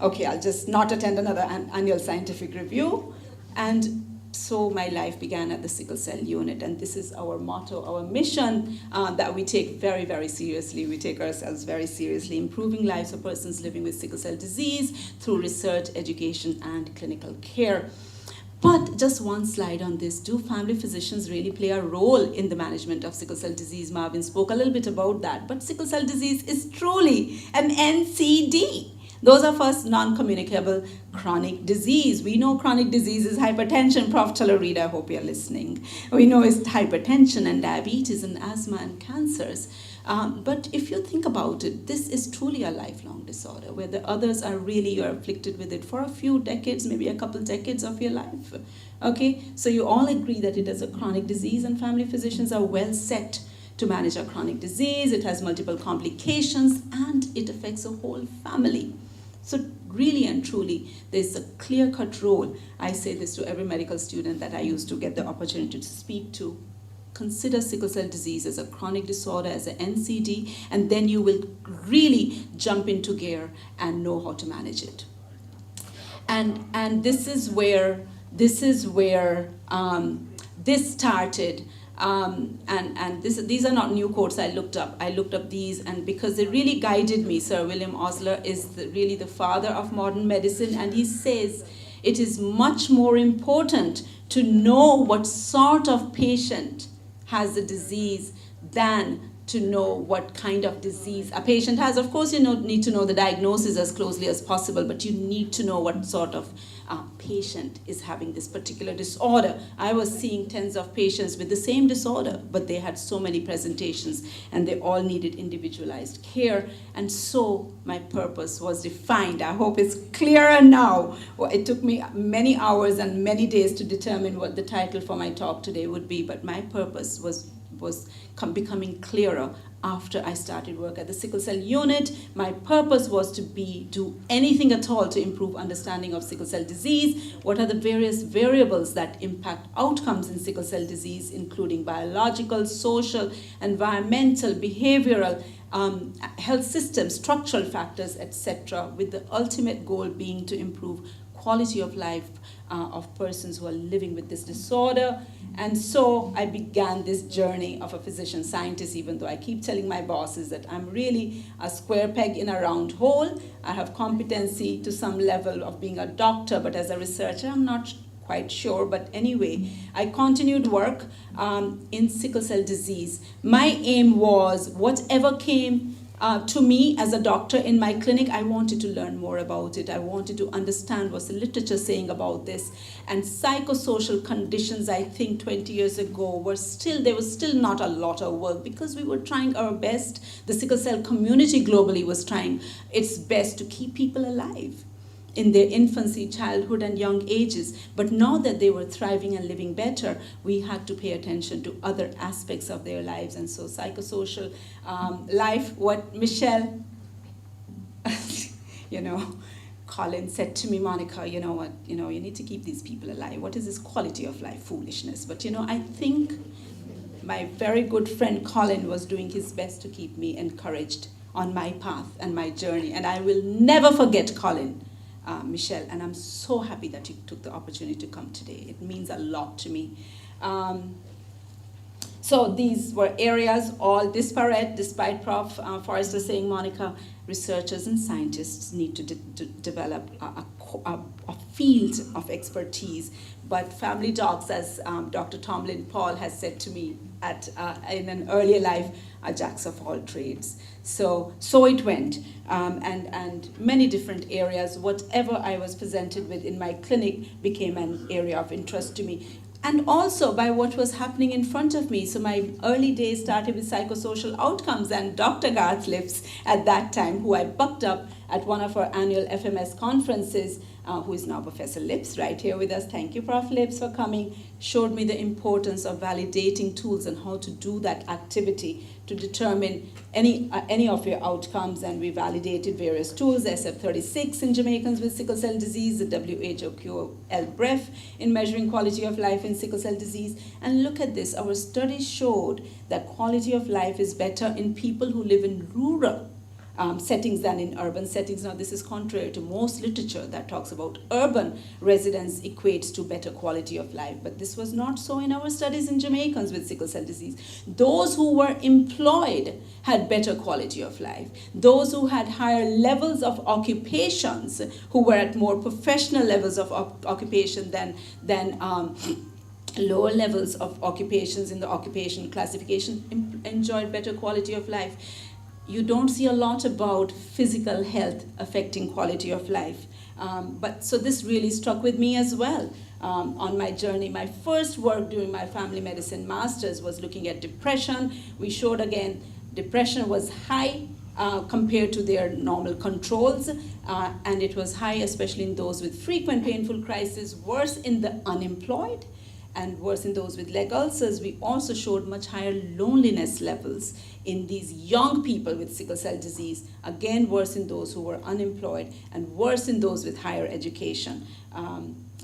okay, I'll just not attend another annual scientific review. And so my life began at the sickle cell unit, and this is our motto, our mission that we take very, very seriously. We take ourselves very seriously, improving lives of persons living with sickle cell disease through research, education, and clinical care. But just one slide on this. Do family physicians really play a role in the management of sickle cell disease? Marvin spoke a little bit about that, but sickle cell disease is truly an NCD. Those are first non-communicable chronic disease. We know chronic disease is hypertension. Prof. Talarida, I hope you're listening. We know it's hypertension and diabetes and asthma and cancers. But if you think about it, this is truly a lifelong disorder, where the others are really, you're afflicted with it for a few decades, maybe a couple decades of your life. Okay, so you all agree that it is a chronic disease, and family physicians are well set to manage a chronic disease. It has multiple complications, and it affects a whole family. So really and truly, there's a clear-cut role. I say this to every medical student that I used to get the opportunity to speak to. Consider sickle cell disease as a chronic disorder, as an NCD, and then you will really jump into gear and know how to manage it. And this is where this started. These are not new quotes I looked up. I looked up these, and because they really guided me. Sir William Osler is really the father of modern medicine, and he says it is much more important to know what sort of patient has the disease than to know what kind of disease a patient has. Of course, you need to know the diagnosis as closely as possible, but you need to know what sort of patient is having this particular disorder. I was seeing tens of patients with the same disorder, but they had so many presentations and they all needed individualized care. And so my purpose was defined. I hope it's clearer now. Well, it took me many hours and many days to determine what the title for my talk today would be, but my purpose was becoming clearer after I started work at the Sickle Cell Unit. My purpose was to do anything at all to improve understanding of sickle cell disease. What are the various variables that impact outcomes in sickle cell disease, including biological, social, environmental, behavioral, health systems, structural factors, etc., with the ultimate goal being to improve quality of life of persons who are living with this disorder. And so I began this journey of a physician scientist, even though I keep telling my bosses that I'm really a square peg in a round hole. I have competency to some level of being a doctor, but as a researcher, I'm not quite sure. But anyway, I continued work in sickle cell disease. My aim was whatever came to me as a doctor in my clinic, I wanted to learn more about it. I wanted to understand what's the literature saying about this. And psychosocial conditions, I think 20 years ago, there was still not a lot of work because we were trying our best. The sickle cell community globally was trying its best to keep people alive in their infancy, childhood, and young ages. But now that they were thriving and living better, we had to pay attention to other aspects of their lives. And so psychosocial life, what Michelle, Colin said to me, Monika, you know what, you need to keep these people alive. What is this quality of life foolishness? But I think my very good friend Colin was doing his best to keep me encouraged on my path and my journey. And I will never forget Colin. Michelle, and I'm so happy that you took the opportunity to come today. It means a lot to me. So these were areas all disparate, despite Prof. Forrester saying, Monika, researchers and scientists need to develop a field of expertise. But family docs, as Dr. Tomlin Paul has said to me in an earlier life, are jacks of all trades. So it went, and many different areas. Whatever I was presented with in my clinic became an area of interest to me. And also by what was happening in front of me. So my early days started with psychosocial outcomes, and Dr. Garth Lips at that time, who I bucked up at one of our annual FMS conferences, who is now Professor Lips right here with us. Thank you, Prof. Lips, for coming. Showed me the importance of validating tools and how to do that activity to determine any of your outcomes. And we validated various tools, SF36 in Jamaicans with sickle cell disease, the WHOQL-BREF in measuring quality of life in sickle cell disease. And look at this, our studies showed that quality of life is better in people who live in rural settings than in urban settings. Now, this is contrary to most literature that talks about urban residence equates to better quality of life, but this was not so in our studies in Jamaicans with sickle cell disease. Those who were employed had better quality of life. Those who had higher levels of occupations, who were at more professional levels of occupation than lower levels of occupations in the occupation classification, enjoyed better quality of life. You don't see a lot about physical health affecting quality of life. But so this really struck with me as well on my journey. My first work during my family medicine master's was looking at depression. We showed again, depression was high compared to their normal controls. And it was high, especially in those with frequent painful crises, worse in the unemployed, and worse in those with leg ulcers. We also showed much higher loneliness levels in these young people with sickle cell disease, again worse in those who were unemployed, and worse in those with higher education.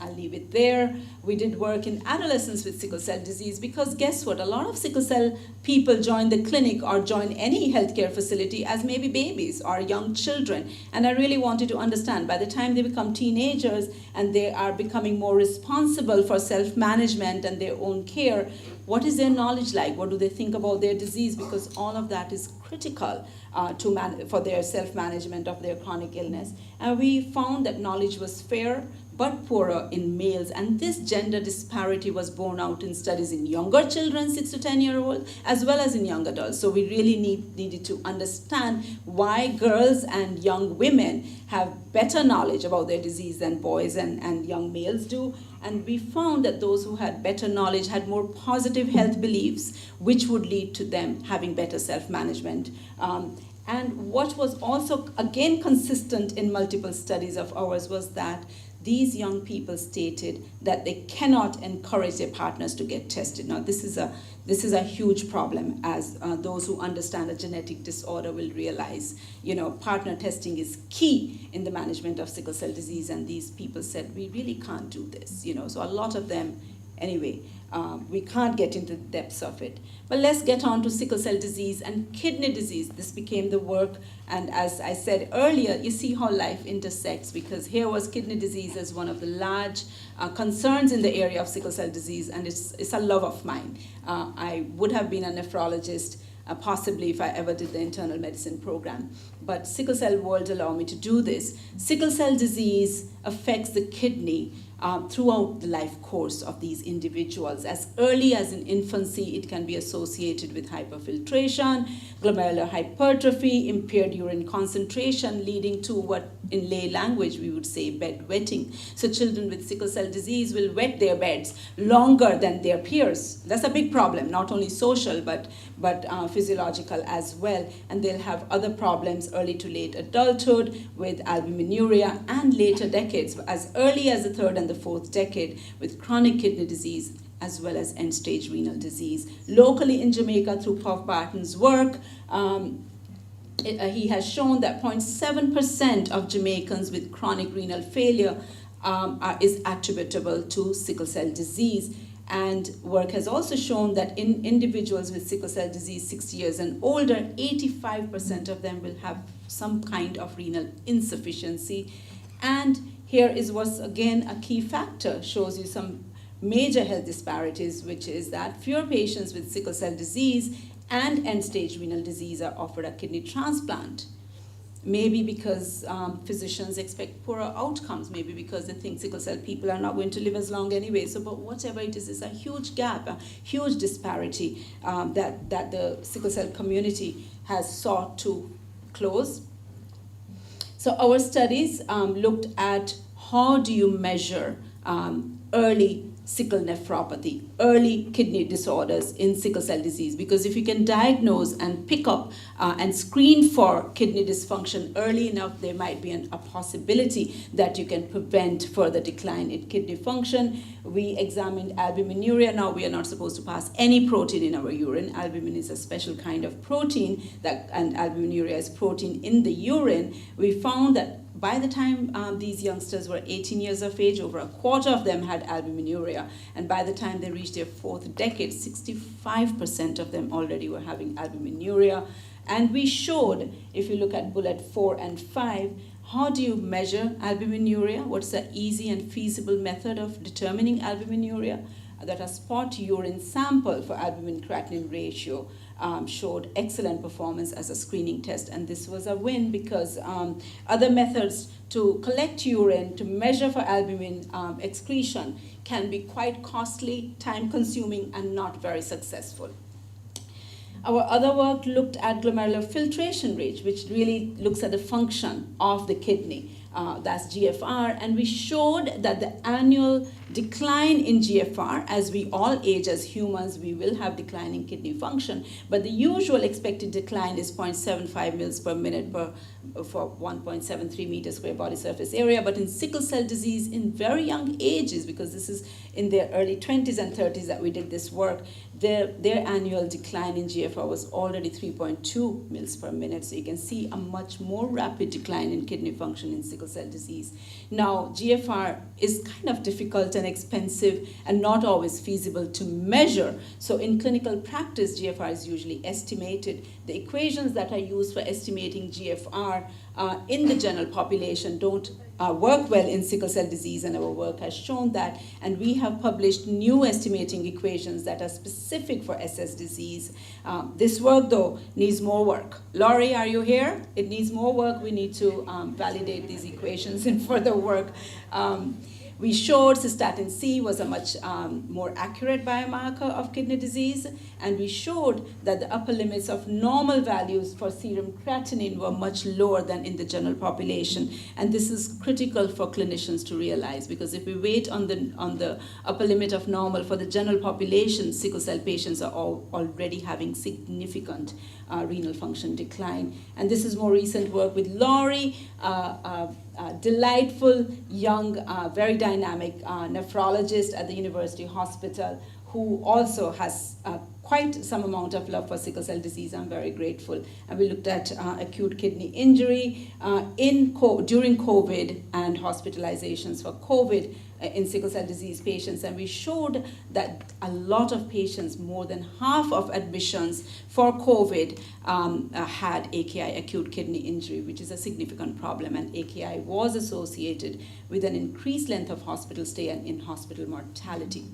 I'll leave it there. We did work in adolescents with sickle cell disease because guess what? A lot of sickle cell people join the clinic or join any healthcare facility as maybe babies or young children. And I really wanted to understand by the time they become teenagers and they are becoming more responsible for self-management and their own care, what is their knowledge like? What do they think about their disease? Because all of that is critical for their self-management of their chronic illness. And we found that knowledge was fair, but poorer in males. And this gender disparity was borne out in studies in younger children, 6 to 10-year-old, as well as in young adults. So we really needed to understand why girls and young women have better knowledge about their disease than boys and young males do. And we found that those who had better knowledge had more positive health beliefs, which would lead to them having better self-management. And what was also, again, consistent in multiple studies of ours was that these young people stated that they cannot encourage their partners to get tested. Now, this is a huge problem, as those who understand a genetic disorder will realize. Partner testing is key in the management of sickle cell disease, and these people said, we really can't do this. So a lot of them, anyway, we can't get into the depths of it. But let's get on to sickle cell disease and kidney disease. This became the work, and as I said earlier, you see how life intersects, because here was kidney disease as one of the large concerns in the area of sickle cell disease, and it's a love of mine. I would have been a nephrologist, possibly if I ever did the internal medicine program, but sickle cell won't allow me to do this. Sickle cell disease affects the kidney throughout the life course of these individuals. As early as in infancy, it can be associated with hyperfiltration, glomerular hypertrophy, impaired urine concentration, leading to what in lay language we would say bedwetting. So children with sickle cell disease will wet their beds longer than their peers. That's a big problem, not only social but physiological as well. And they'll have other problems early to late adulthood with albuminuria, and later decades, as early as the third and the fourth decade, with chronic kidney disease as well as end-stage renal disease. Locally in Jamaica, through Puff Barton's work, he has shown that 0.7% of Jamaicans with chronic renal failure is attributable to sickle cell disease. And work has also shown that in individuals with sickle cell disease 60 years and older, 85% of them will have some kind of renal insufficiency. And here is what's, again, a key factor, shows you some major health disparities, which is that fewer patients with sickle cell disease and end-stage renal disease are offered a kidney transplant. Maybe because physicians expect poorer outcomes, maybe because they think sickle cell people are not going to live as long anyway. So, but whatever it is, it's a huge gap, a huge disparity that the sickle cell community has sought to close. So our studies looked at how do you measure early sickle nephropathy, early kidney disorders in sickle cell disease, because if you can diagnose and pick up and screen for kidney dysfunction early enough, there might be a possibility that you can prevent further decline in kidney function. We examined albuminuria. Now, we are not supposed to pass any protein in our urine. Albumin is a special kind of protein, and albuminuria is protein in the urine. We found that by the time these youngsters were 18 years of age, over a quarter of them had albuminuria. And by the time they reached their fourth decade, 65% of them already were having albuminuria. And we showed, if you look at bullet 4 and 5, how do you measure albuminuria? What's the easy and feasible method of determining albuminuria? That a spot urine sample for albumin-creatinine ratio showed excellent performance as a screening test. And this was a win because other methods to collect urine to measure for albumin excretion can be quite costly, time-consuming, and not very successful. Our other work looked at glomerular filtration rate, which really looks at the function of the kidney. That's GFR, and we showed that the annual decline in GFR, as we all age as humans, we will have declining kidney function, but the usual expected decline is 0.75 mils per minute for 1.73 meters square body surface area. But in sickle cell disease in very young ages, because this is in their early 20s and 30s that we did this work, their annual decline in GFR was already 3.2 mils per minute. So you can see a much more rapid decline in kidney function in sickle cell disease. Now, GFR is kind of difficult and expensive and not always feasible to measure. So in clinical practice, GFR is usually estimated. The equations that are used for estimating GFR in the general population don't work well in sickle cell disease, and our work has shown that. And we have published new estimating equations that are specific for SS disease. This work, though, needs more work. Laurie, are you here? It needs more work. We need to validate these equations in further work. We showed cystatin C was a much more accurate biomarker of kidney disease, and we showed that the upper limits of normal values for serum creatinine were much lower than in the general population. And this is critical for clinicians to realize, because if we wait on the upper limit of normal for the general population, sickle cell patients are already having significant renal function decline. And this is more recent work with Laurie, delightful, young, very dynamic nephrologist at the University Hospital, who also has quite some amount of love for sickle cell disease. I'm very grateful. And we looked at acute kidney injury during COVID and hospitalizations for COVID in sickle cell disease patients, and we showed that a lot of patients, more than half of admissions for COVID had AKI, acute kidney injury, which is a significant problem, and AKI was associated with an increased length of hospital stay and in-hospital mortality.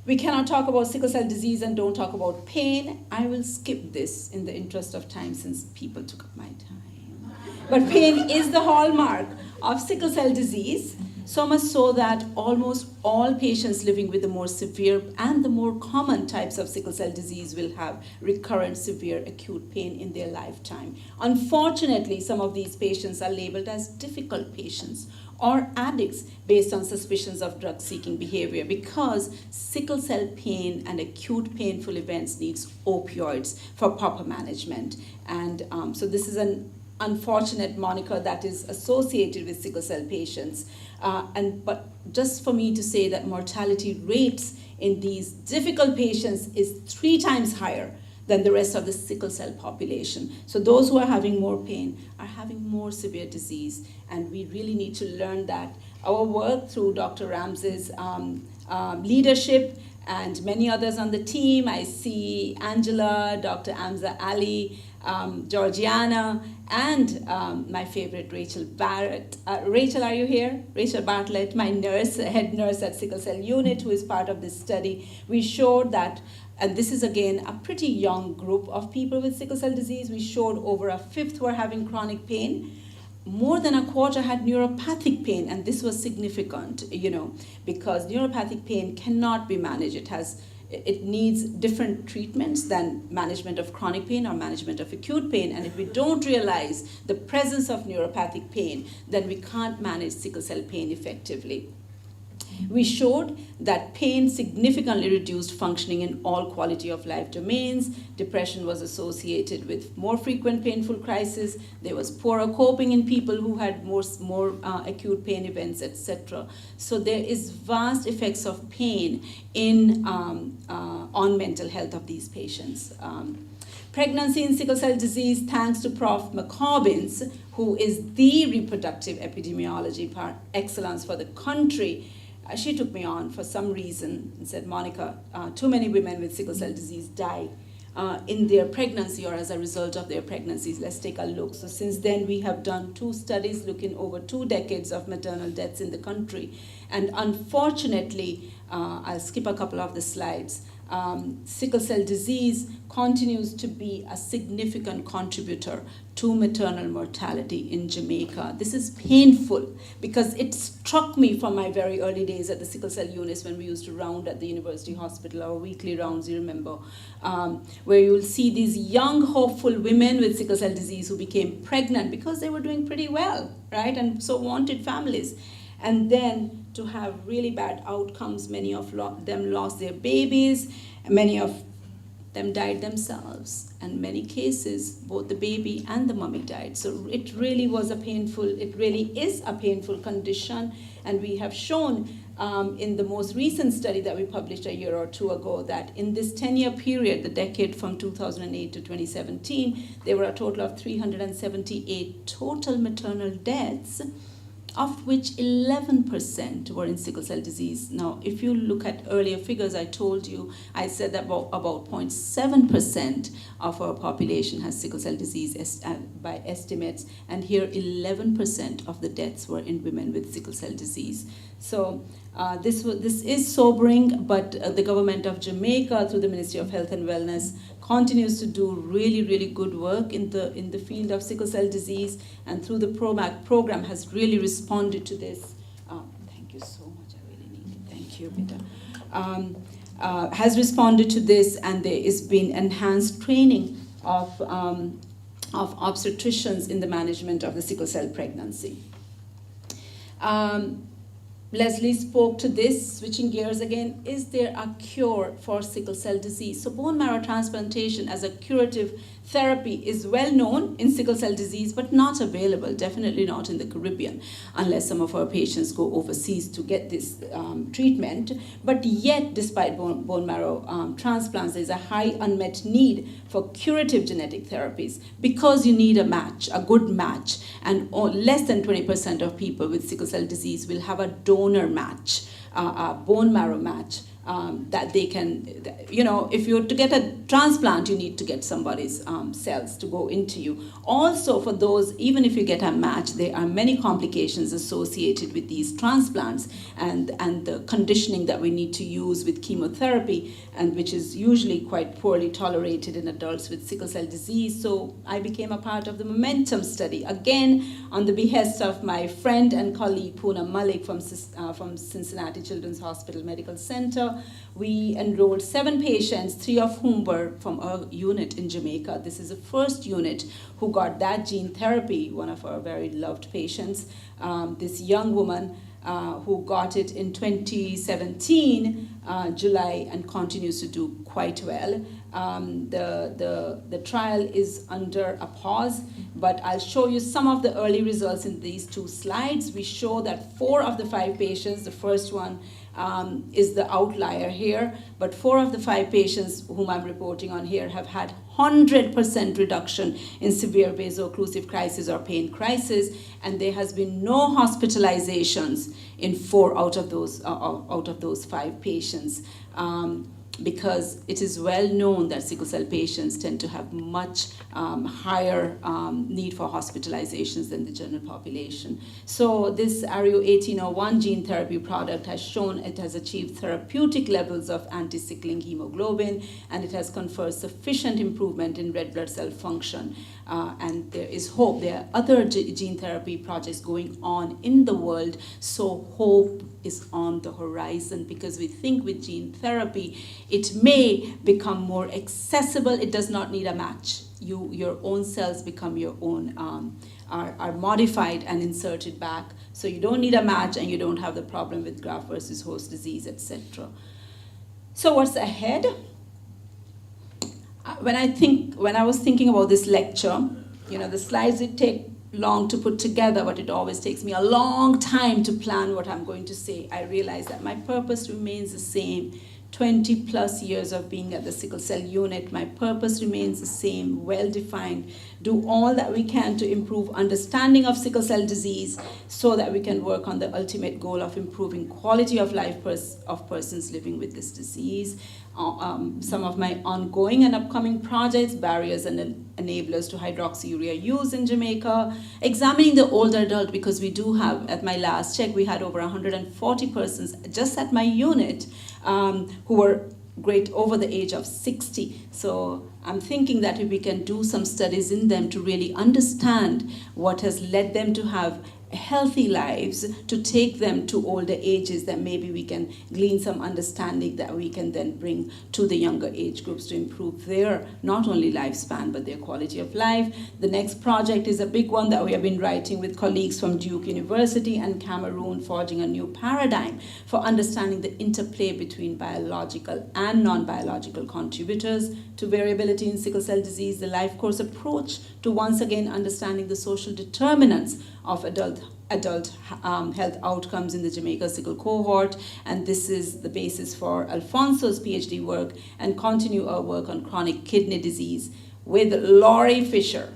We cannot talk about sickle cell disease and don't talk about pain. I will skip this in the interest of time since people took up my time. But pain is the hallmark of sickle cell disease, so much so that almost all patients living with the more severe and the more common types of sickle cell disease will have recurrent severe acute pain in their lifetime. Unfortunately, some of these patients are labeled as difficult patients or addicts based on suspicions of drug-seeking behavior, because sickle cell pain and acute painful events needs opioids for proper management. And so this is an unfortunate moniker that is associated with sickle cell patients. But just for me to say that mortality rates in these difficult patients is 3 times higher than the rest of the sickle cell population. So those who are having more pain are having more severe disease, and we really need to learn that. Our work through Dr. Ramsey's leadership and many others on the team, I see Angela, Dr. Amza Ali, Georgiana, and my favorite, Rachel Barrett. Rachel, are you here? Rachel Bartlett, my nurse, head nurse at Sickle Cell Unit, who is part of this study. We showed that, and this is again a pretty young group of people with sickle cell disease. We showed over a fifth were having chronic pain. More than a quarter had neuropathic pain, and this was significant, because neuropathic pain cannot be managed. It needs different treatments than management of chronic pain or management of acute pain. And if we don't realize the presence of neuropathic pain, then we can't manage sickle cell pain effectively. We showed that pain significantly reduced functioning in all quality of life domains. Depression was associated with more frequent painful crises. There was poorer coping in people who had more acute pain events, etc. So there is vast effects of pain on mental health of these patients. Pregnancy in sickle cell disease, thanks to Prof. McCobbins, who is the reproductive epidemiology par excellence for the country. She took me on for some reason and said, Monika, too many women with sickle cell disease die in their pregnancy or as a result of their pregnancies. Let's take a look. So since then, we have done 2 studies looking over 2 decades of maternal deaths in the country. And unfortunately, I'll skip a couple of the slides. Sickle cell disease continues to be a significant contributor to maternal mortality in Jamaica. This is painful because it struck me from my very early days at the sickle cell units when we used to round at the University Hospital, our weekly rounds, you remember, where you will see these young, hopeful women with sickle cell disease who became pregnant because they were doing pretty well, right? And so wanted families. And then to have really bad outcomes, many of them lost their babies, many of them died themselves. And many cases, both the baby and the mommy died. So it really is a painful condition. And we have shown in the most recent study that we published a year or 2 ago that in this 10-year period, the decade from 2008 to 2017, there were a total of 378 total maternal deaths, of which 11% were in sickle cell disease. Now, if you look at earlier figures, I told you, I said that about 0.7% of our population has sickle cell disease by estimates, and here 11% of the deaths were in women with sickle cell disease. So this is sobering, but the government of Jamaica, through the Ministry of Health and Wellness, continues to do really, really good work in the field of sickle cell disease, and through the program has really responded to this Thank you, Peter. Has responded to this, and there has been enhanced training of obstetricians in the management of the sickle cell pregnancy. Leslie spoke to this, switching gears again. Is there a cure for sickle cell disease? So bone marrow transplantation as a curative therapy is well known in sickle cell disease, but not available, definitely not in the Caribbean, unless some of our patients go overseas to get this treatment. But yet, despite bone marrow transplants, there's a high unmet need for curative genetic therapies because you need a match, a good match, and less than 20% of people with sickle cell disease will have a donor match, a bone marrow match. That they can, you know, if you're to get a transplant, you need to get somebody's cells to go into you. Also, for those, even if you get a match, there are many complications associated with these transplants and the conditioning that we need to use with chemotherapy, and which is usually quite poorly tolerated in adults with sickle cell disease. So I became a part of the Momentum study, again, on the behest of my friend and colleague Poonam Malik from Cincinnati Children's Hospital Medical Center. We enrolled 7 patients, 3 of whom were from our unit in Jamaica. This is the first unit who got that gene therapy, one of our very loved patients. This young woman who got it in 2017, July, and continues to do quite well. The trial is under a pause, but I'll show you some of the early results in these 2 slides. We show that 4 of the 5 patients, the first one is the outlier here, but 4 of the 5 patients whom I'm reporting on here have had 100% reduction in severe vaso-occlusive crisis or pain crisis, and there has been no hospitalizations in 4 out of those 5 patients. Because it is well known that sickle cell patients tend to have much higher need for hospitalizations than the general population. So this ARIO 1801 gene therapy product has shown it has achieved therapeutic levels of anti-sickling hemoglobin, and it has conferred sufficient improvement in red blood cell function. And there is hope. There are other gene therapy projects going on in the world, so hope is on the horizon, because we think with gene therapy it may become more accessible. It does not need a match. Your own cells become your own, are modified and inserted back, so you don't need a match and you don't have the problem with graft versus host disease, etc. So what's ahead? When I was thinking about this lecture, you know, the slides it take long to put together, but it always takes me a long time to plan what I'm going to say. I realized that my purpose remains the same. 20 plus years of being at the sickle cell unit, my purpose remains the same, well defined. Do all that we can to improve understanding of sickle cell disease so that we can work on the ultimate goal of improving quality of life of persons living with this disease. Some of my ongoing and upcoming projects, barriers and enablers to hydroxyurea use in Jamaica, examining the older adult, because we do have, at my last check, we had over 140 persons just at my unit who were great over the age of 60. So I'm thinking that if we can do some studies in them to really understand what has led them to have healthy lives, to take them to older ages, that maybe we can glean some understanding that we can then bring to the younger age groups to improve their not only lifespan but their quality of life. The next project is a big one that we have been writing with colleagues from Duke University and Cameroon, forging a new paradigm for understanding the interplay between biological and non-biological contributors to variability in sickle cell disease, the life course approach to once again understanding the social determinants of adult health outcomes in the Jamaica sickle cohort, and this is the basis for Alfonso's PhD work, and continue our work on chronic kidney disease with Laurie Fisher.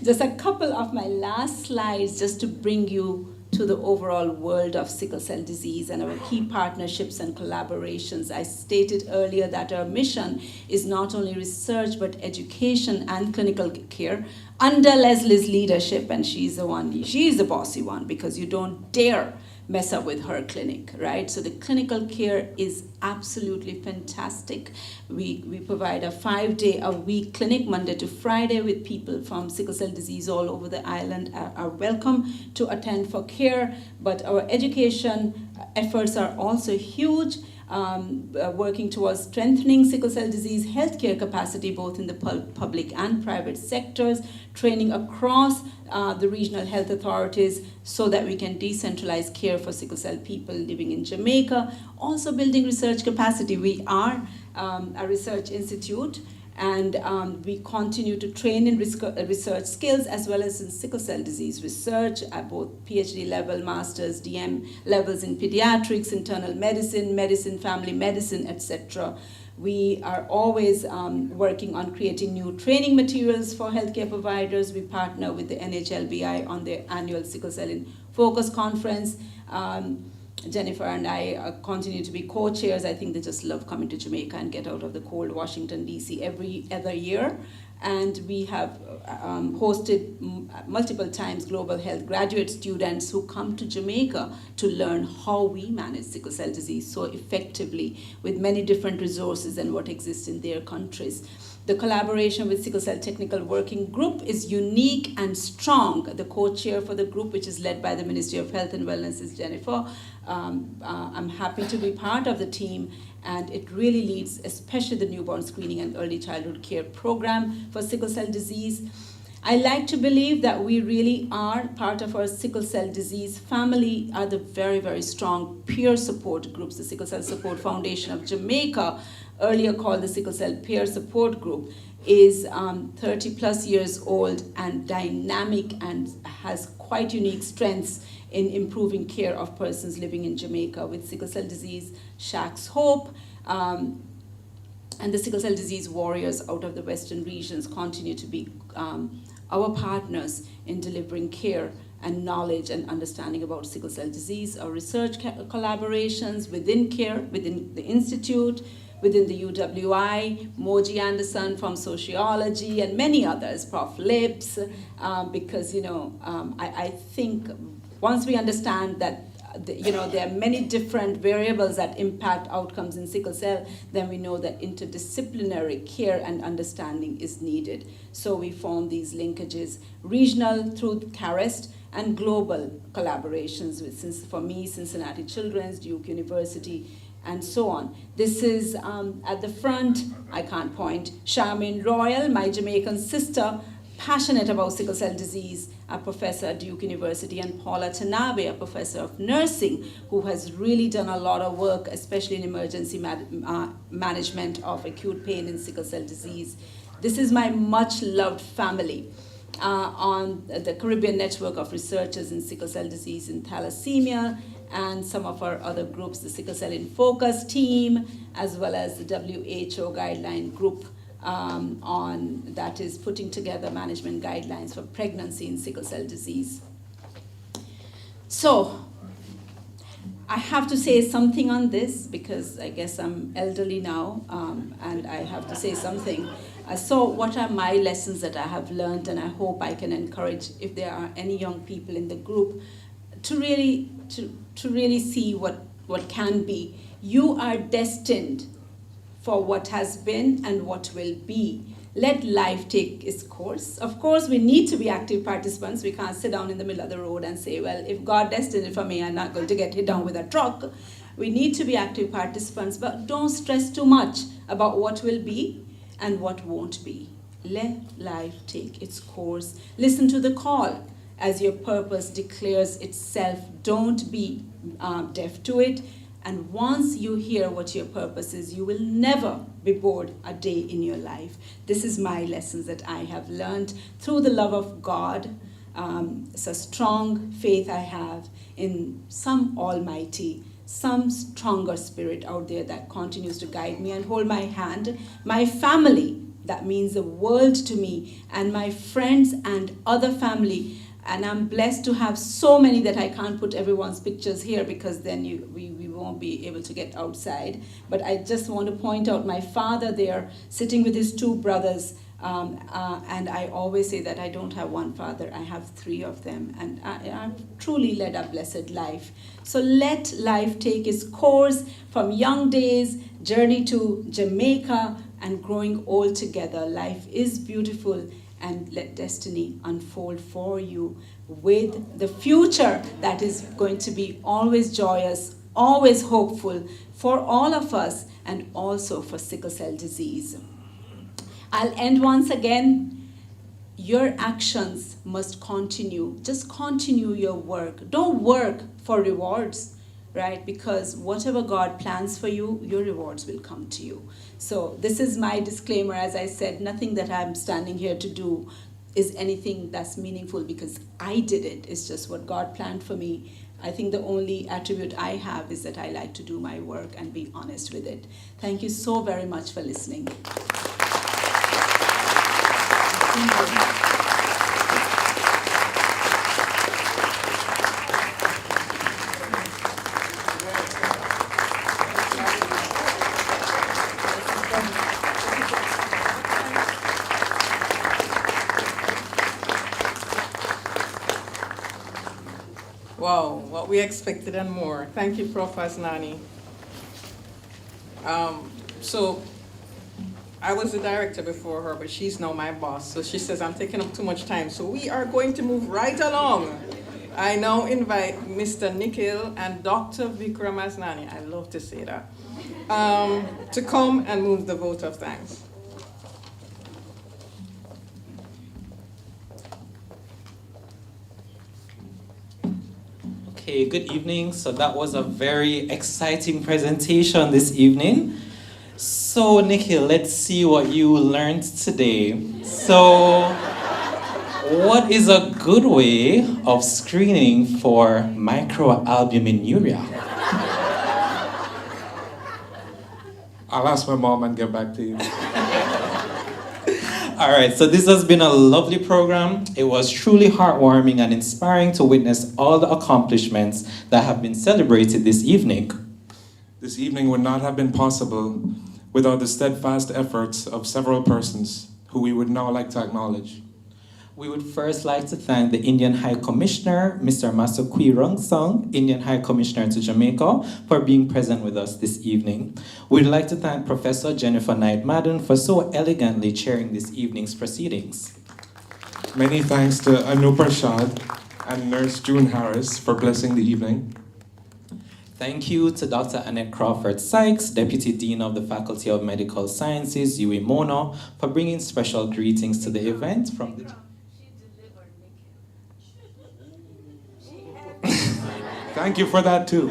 Just a couple of my last slides just to bring you to the overall world of sickle cell disease and our key partnerships and collaborations. I stated earlier that our mission is not only research but education and clinical care under Leslie's leadership, and she's the bossy one, because you don't dare mess up with her clinic, right? So the clinical care is absolutely fantastic. We provide a 5-day-a-week clinic, Monday to Friday, with people from sickle cell disease all over the island are welcome to attend for care. But our education efforts are also huge, working towards strengthening sickle cell disease healthcare capacity both in the public and private sectors, training across the regional health authorities so that we can decentralize care for sickle cell people living in Jamaica. Also building research capacity. We are a research institute, and we continue to train in research skills as well as in sickle cell disease research at both PhD level, master's, DM levels in pediatrics, internal medicine, medicine, family medicine, etc. We are always working on creating new training materials for healthcare providers. We partner with the NHLBI on their annual Sickle Cell in Focus conference. Jennifer and I continue to be co-chairs. I think they just love coming to Jamaica and get out of the cold Washington, D.C. every other year. And we have hosted multiple times global health graduate students who come to Jamaica to learn how we manage sickle cell disease so effectively with many different resources and what exists in their countries. The collaboration with Sickle Cell Technical Working Group is unique and strong. The co-chair for the group, which is led by the Ministry of Health and Wellness, is Jennifer. I'm happy to be part of the team, and it really leads especially the newborn screening and early childhood care program for sickle cell disease. I like to believe that we really are part of our sickle cell disease family are the very, very strong peer support groups. The Sickle Cell Support Foundation of Jamaica, earlier called the Sickle Cell Peer Support Group, is 30 plus years old and dynamic and has quite unique strengths in improving care of persons living in Jamaica with sickle cell disease. Shaq's Hope and the Sickle Cell Disease Warriors out of the Western regions continue to be our partners in delivering care and knowledge and understanding about sickle cell disease. Our research collaborations within care, within the Institute, within the UWI, Moji Anderson from Sociology, and many others, Prof. Lips, because I think once we understand that there are many different variables that impact outcomes in sickle cell, then we know that interdisciplinary care and understanding is needed. So we form these linkages, regional through CAREST, and global collaborations with, for me, Cincinnati Children's, Duke University, and so on. This is at the front, I can't point, Charmaine Royal, my Jamaican sister, passionate about sickle cell disease, a professor at Duke University, and Paula Tanabe, a professor of nursing, who has really done a lot of work, especially in emergency management of acute pain in sickle cell disease. This is my much-loved family on the Caribbean Network of Researchers in Sickle Cell Disease and Thalassemia, and some of our other groups, the Sickle Cell in Focus team, as well as the WHO guideline group on that is putting together management guidelines for pregnancy in sickle cell disease. So I have to say something on this because I guess I'm elderly now, and I have to say something. So what are my lessons that I have learned, and I hope I can encourage, if there are any young people in the group, to really see what can be. You are destined for what has been and what will be. Let life take its course. Of course, we need to be active participants. We can't sit down in the middle of the road and say, well, if God destined it for me, I'm not going to get hit down with a truck. We need to be active participants, but don't stress too much about what will be and what won't be. Let life take its course. Listen to the call as your purpose declares itself. Don't be deaf to it. And once you hear what your purpose is, you will never be bored a day in your life. This is my lessons that I have learned through the love of God. It's a strong faith I have in some almighty, some stronger spirit out there that continues to guide me and hold my hand. My family, that means the world to me, and my friends and other family. And I'm blessed to have so many that I can't put everyone's pictures here because then we won't be able to get outside. But I just want to point out my father there sitting with his two brothers, And I always say that I don't have one father, I have 3 of them, and I've truly led a blessed life. So let life take its course from young days, journey to Jamaica, and growing old together. Life is beautiful, and let destiny unfold for you with the future that is going to be always joyous, always hopeful for all of us, and also for sickle cell disease. I'll end once again. Your actions must continue. Just continue your work. Don't work for rewards, right? Because whatever God plans for you, your rewards will come to you. So this is my disclaimer. As I said, nothing that I'm standing here to do is anything that's meaningful because I did it. It's just what God planned for me. I think the only attribute I have is that I like to do my work and be honest with it. Thank you so very much for listening. Wow, what we expected and more. Thank you, Prof. Asnani. So I was the director before her, but she's now my boss. So she says I'm taking up too much time. So we are going to move right along. I now invite Mr. Nikhil and Dr. Vikram Asnani, I love to say that, to come and move the vote of thanks. Okay, good evening. So that was a very exciting presentation this evening. So Nikhil, let's see what you learned today. So what is a good way of screening for microalbuminuria? I'll ask my mom and get back to you. All right, so this has been a lovely program. It was truly heartwarming and inspiring to witness all the accomplishments that have been celebrated this evening. This evening would not have been possible without the steadfast efforts of several persons who we would now like to acknowledge. We would first like to thank the Indian High Commissioner, Mr. Masukwi Rongsong, Indian High Commissioner to Jamaica, for being present with us this evening. We'd like to thank Professor Jennifer Knight-Madden for so elegantly chairing this evening's proceedings. Many thanks to Parshad and Nurse June Harris for blessing the evening. Thank you to Dr. Annette Crawford Sykes, Deputy Dean of the Faculty of Medical Sciences, UWI Mona, for bringing special greetings to the event from the... Thank you for that too.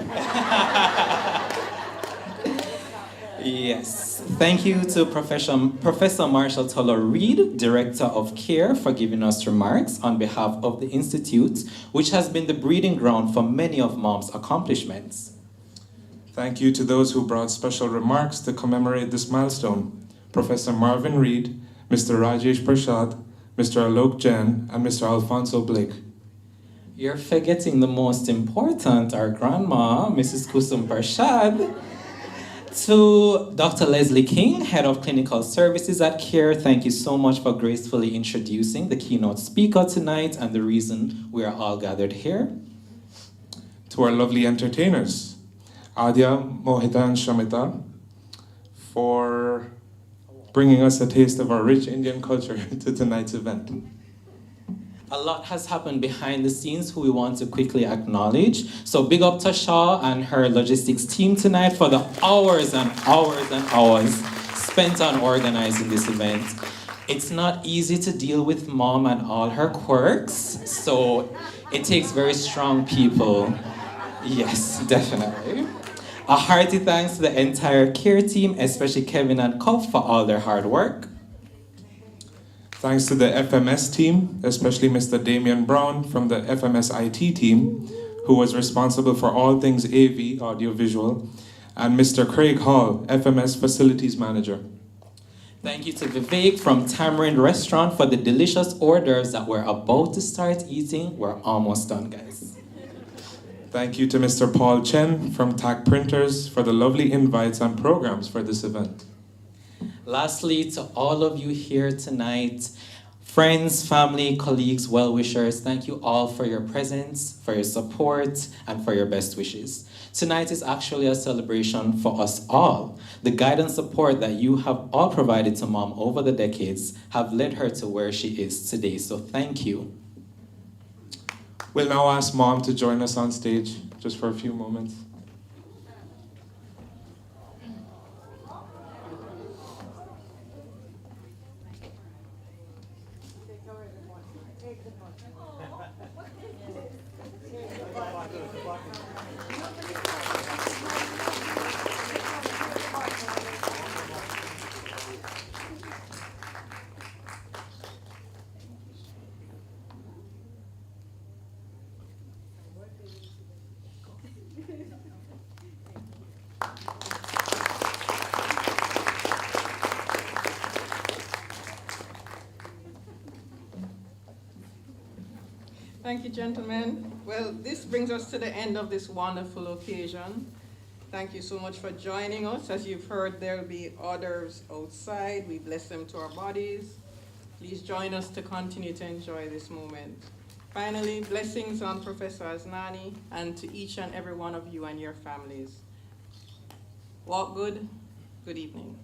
Yes. Thank you to Professor Marshall Toller Reed, Director of CARE, for giving us remarks on behalf of the Institute, which has been the breeding ground for many of MOM's accomplishments. Thank you to those who brought special remarks to commemorate this milestone. Professor Marvin Reed, Mr. Rajesh Parshad, Mr. Alok Jain, and Mr. Alfonso Blake. You're forgetting the most important, our grandma, Mrs. Kusum Parshad. To Dr. Leslie King, Head of Clinical Services at CARE, thank you so much for gracefully introducing the keynote speaker tonight and the reason we are all gathered here. To our lovely entertainers, Adya, Mohita, and Shamita, for bringing us a taste of our rich Indian culture to tonight's event. A lot has happened behind the scenes who we want to quickly acknowledge. So big up to Shaw and her logistics team tonight for the hours and hours and hours spent on organizing this event. It's not easy to deal with Mom and all her quirks, so it takes very strong people. Yes, definitely. A hearty thanks to the entire CARE team, especially Kevin and Kof, for all their hard work. Thanks to the FMS team, especially Mr. Damian Brown from the FMS IT team, who was responsible for all things AV, audiovisual, and Mr. Craig Hall, FMS Facilities Manager. Thank you to Vivek from Tamarind Restaurant for the delicious hors d'oeuvres that we're about to start eating. We're almost done, guys. Thank you to Mr. Paul Chen from TAC Printers for the lovely invites and programs for this event. Lastly, to all of you here tonight, friends, family, colleagues, well-wishers, thank you all for your presence, for your support, and for your best wishes. Tonight is actually a celebration for us all. The guidance support that you have all provided to Mom over the decades have led her to where she is today, so thank you. We'll now ask Mom to join us on stage just for a few moments. Thank you, gentlemen. Well, this brings us to the end of this wonderful occasion. Thank you so much for joining us. As you've heard, there will be others outside. We bless them to our bodies. Please join us to continue to enjoy this moment. Finally, blessings on Professor Asnani and to each and every one of you and your families. Walk good. Good evening.